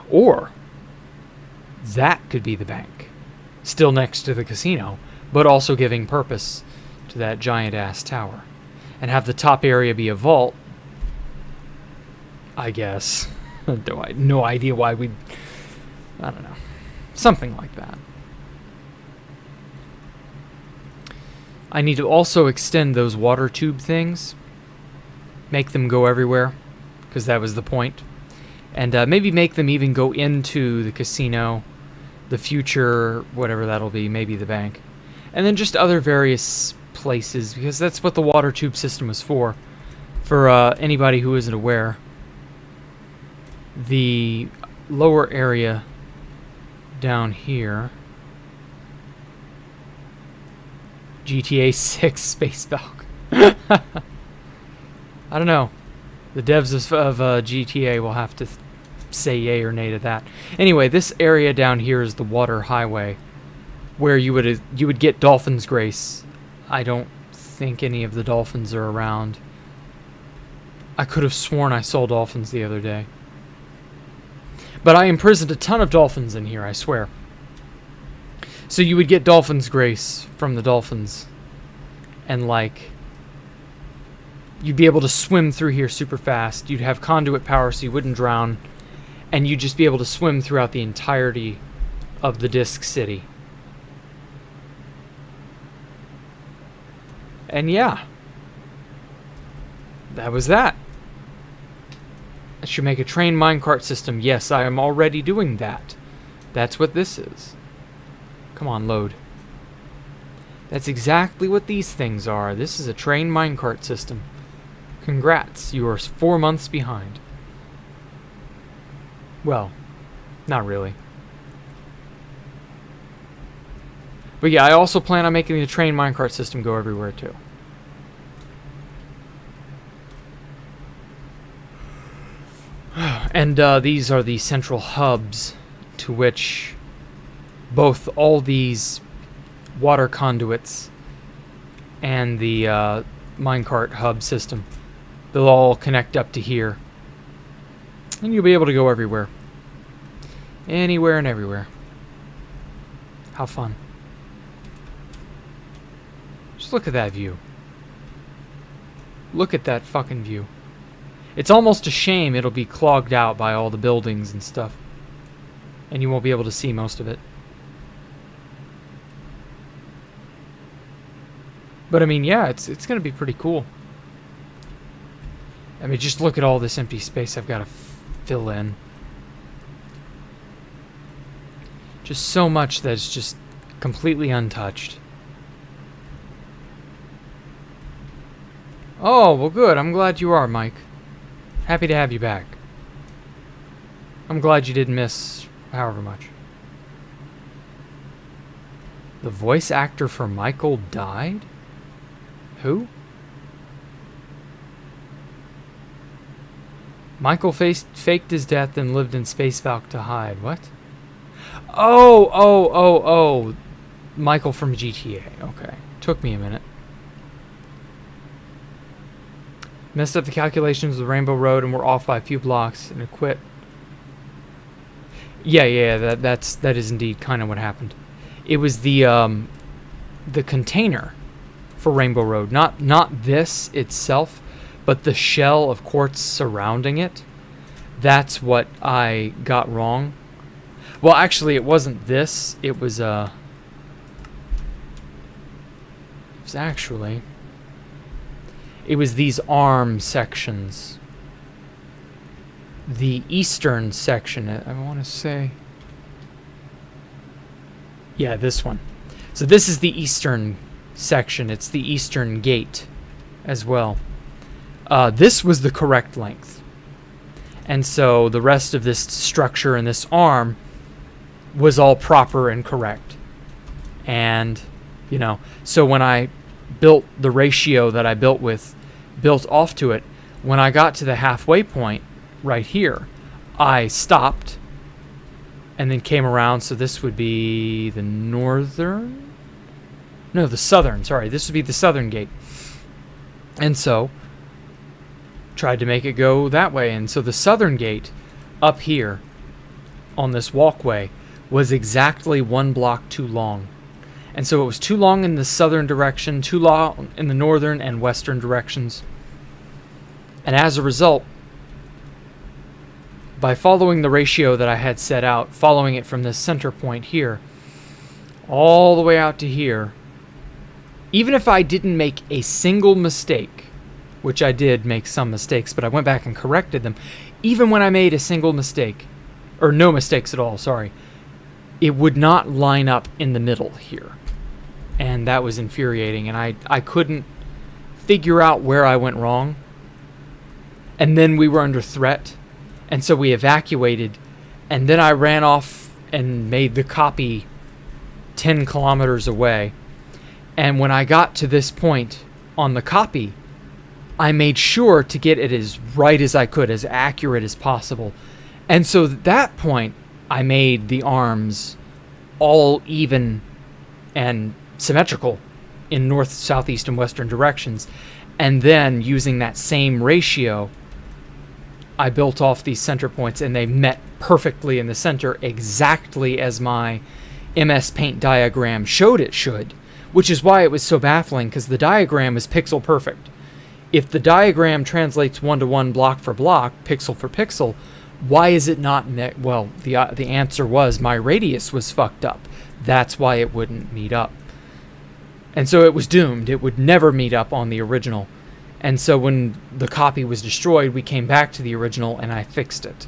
Or, that could be the bank. Still next to the casino, but also giving purpose to that giant-ass tower. And have the top area be a vault, I guess. No idea why we'd... I don't know. Something like that. I need to also extend those water tube things. Make them go everywhere, because that was the point. And maybe make them even go into the casino, the future, whatever that'll be, maybe the bank. And then just other various places, because that's what the water tube system was for. For anybody who isn't aware, the lower area down here, GTA 6 Space Valk. I don't know. The devs of GTA will have to say yay or nay to that. Anyway, this area down here is the water highway, where you would get Dolphin's Grace. I don't think any of the dolphins are around. I could have sworn I saw dolphins the other day. But I imprisoned a ton of dolphins in here, I swear. So you would get Dolphin's Grace from the dolphins. And like, you'd be able to swim through here super fast. You'd have conduit power so you wouldn't drown. And you'd just be able to swim throughout the entirety of the Disc City. And yeah, that was that. I should make a train minecart system. Yes, I am already doing that. That's what this is. Come on, load. That's exactly what these things are. This is a train minecart system. Congrats, you are 4 months behind. Well, not really. But yeah, I also plan on making the train minecart system go everywhere too. And these are the central hubs to which both all these water conduits and the minecart hub system, they'll all connect up to here. And you'll be able to go everywhere. Anywhere and everywhere. How fun. Just look at that view. Look at that fucking view. It's almost a shame it'll be clogged out by all the buildings and stuff. And you won't be able to see most of it. But I mean, yeah, it's going to be pretty cool. I mean, just look at all this empty space I've got to fill in. Just so much that's just completely untouched. Oh, well good. I'm glad you are, Mike. Happy to have you back. I'm glad you didn't miss however much. The voice actor for Michael died? Who? Michael faked his death and lived in Space Valk to hide. What? Oh. Michael from GTA. Okay. Took me a minute. Messed up the calculations with Rainbow Road and we're off by a few blocks and it quit. Yeah, that is indeed kind of what happened. It was the container for Rainbow Road, not this itself, but the shell of quartz surrounding it. That's what I got wrong. Well, actually, it wasn't this. It was actually. It was these arm sections. The eastern section, I want to say. Yeah, this one. So this is the eastern section. It's the eastern gate as well. This was the correct length. And so the rest of this structure and this arm was all proper and correct. And, you know, so when I built the ratio that I built off to it, when I got to the halfway point right here, I stopped and then came around. So this would be the northern? No, the southern. Sorry, this would be the southern gate. And so tried to make it go that way. And so the southern gate up here on this walkway was exactly 1 block too long. And so it was too long in the southern direction, too long in the northern and western directions. And as a result, by following the ratio that I had set out, following it from this center point here, all the way out to here, even if I didn't make a single mistake, which I did make some mistakes, but I went back and corrected them. Even when I made a single mistake, or no mistakes at all, sorry, it would not line up in the middle here. And that was infuriating, and I couldn't figure out where I went wrong. And then we were under threat, and so we evacuated, and then I ran off and made the copy 10 kilometers away. And when I got to this point on the copy, I made sure to get it as right as I could, as accurate as possible. And so at that point, I made the arms all even and symmetrical in north, southeast, and western directions. And then using that same ratio, I built off these center points, and they met perfectly in the center, exactly as my MS Paint diagram showed it should, which is why it was so baffling, because the diagram is pixel perfect. If the diagram translates one-to-one, block for block, pixel for pixel, why is it not met? Well, the answer was my radius was fucked up. That's why it wouldn't meet up. And so it was doomed. It would never meet up on the original. And so when the copy was destroyed, we came back to the original, and I fixed it.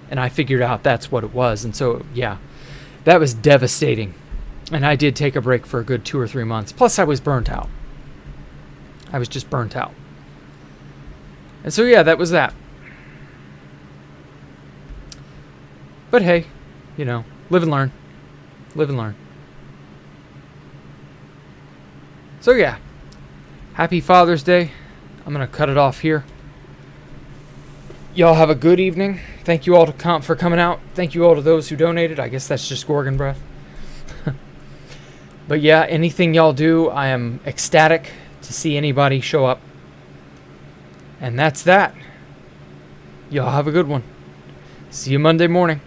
And I figured out that's what it was. And so, yeah, that was devastating. And I did take a break for a good 2 or 3 months. Plus, I was burnt out. I was just burnt out. And so, yeah, that was that. But hey, you know, live and learn. Live and learn. So, yeah, happy Father's Day. I'm going to cut it off here. Y'all have a good evening. Thank you all for coming out. Thank you all to those who donated. I guess that's just Gorgon breath. But yeah, anything y'all do, I am ecstatic to see anybody show up. And that's that. Y'all have a good one. See you Monday morning.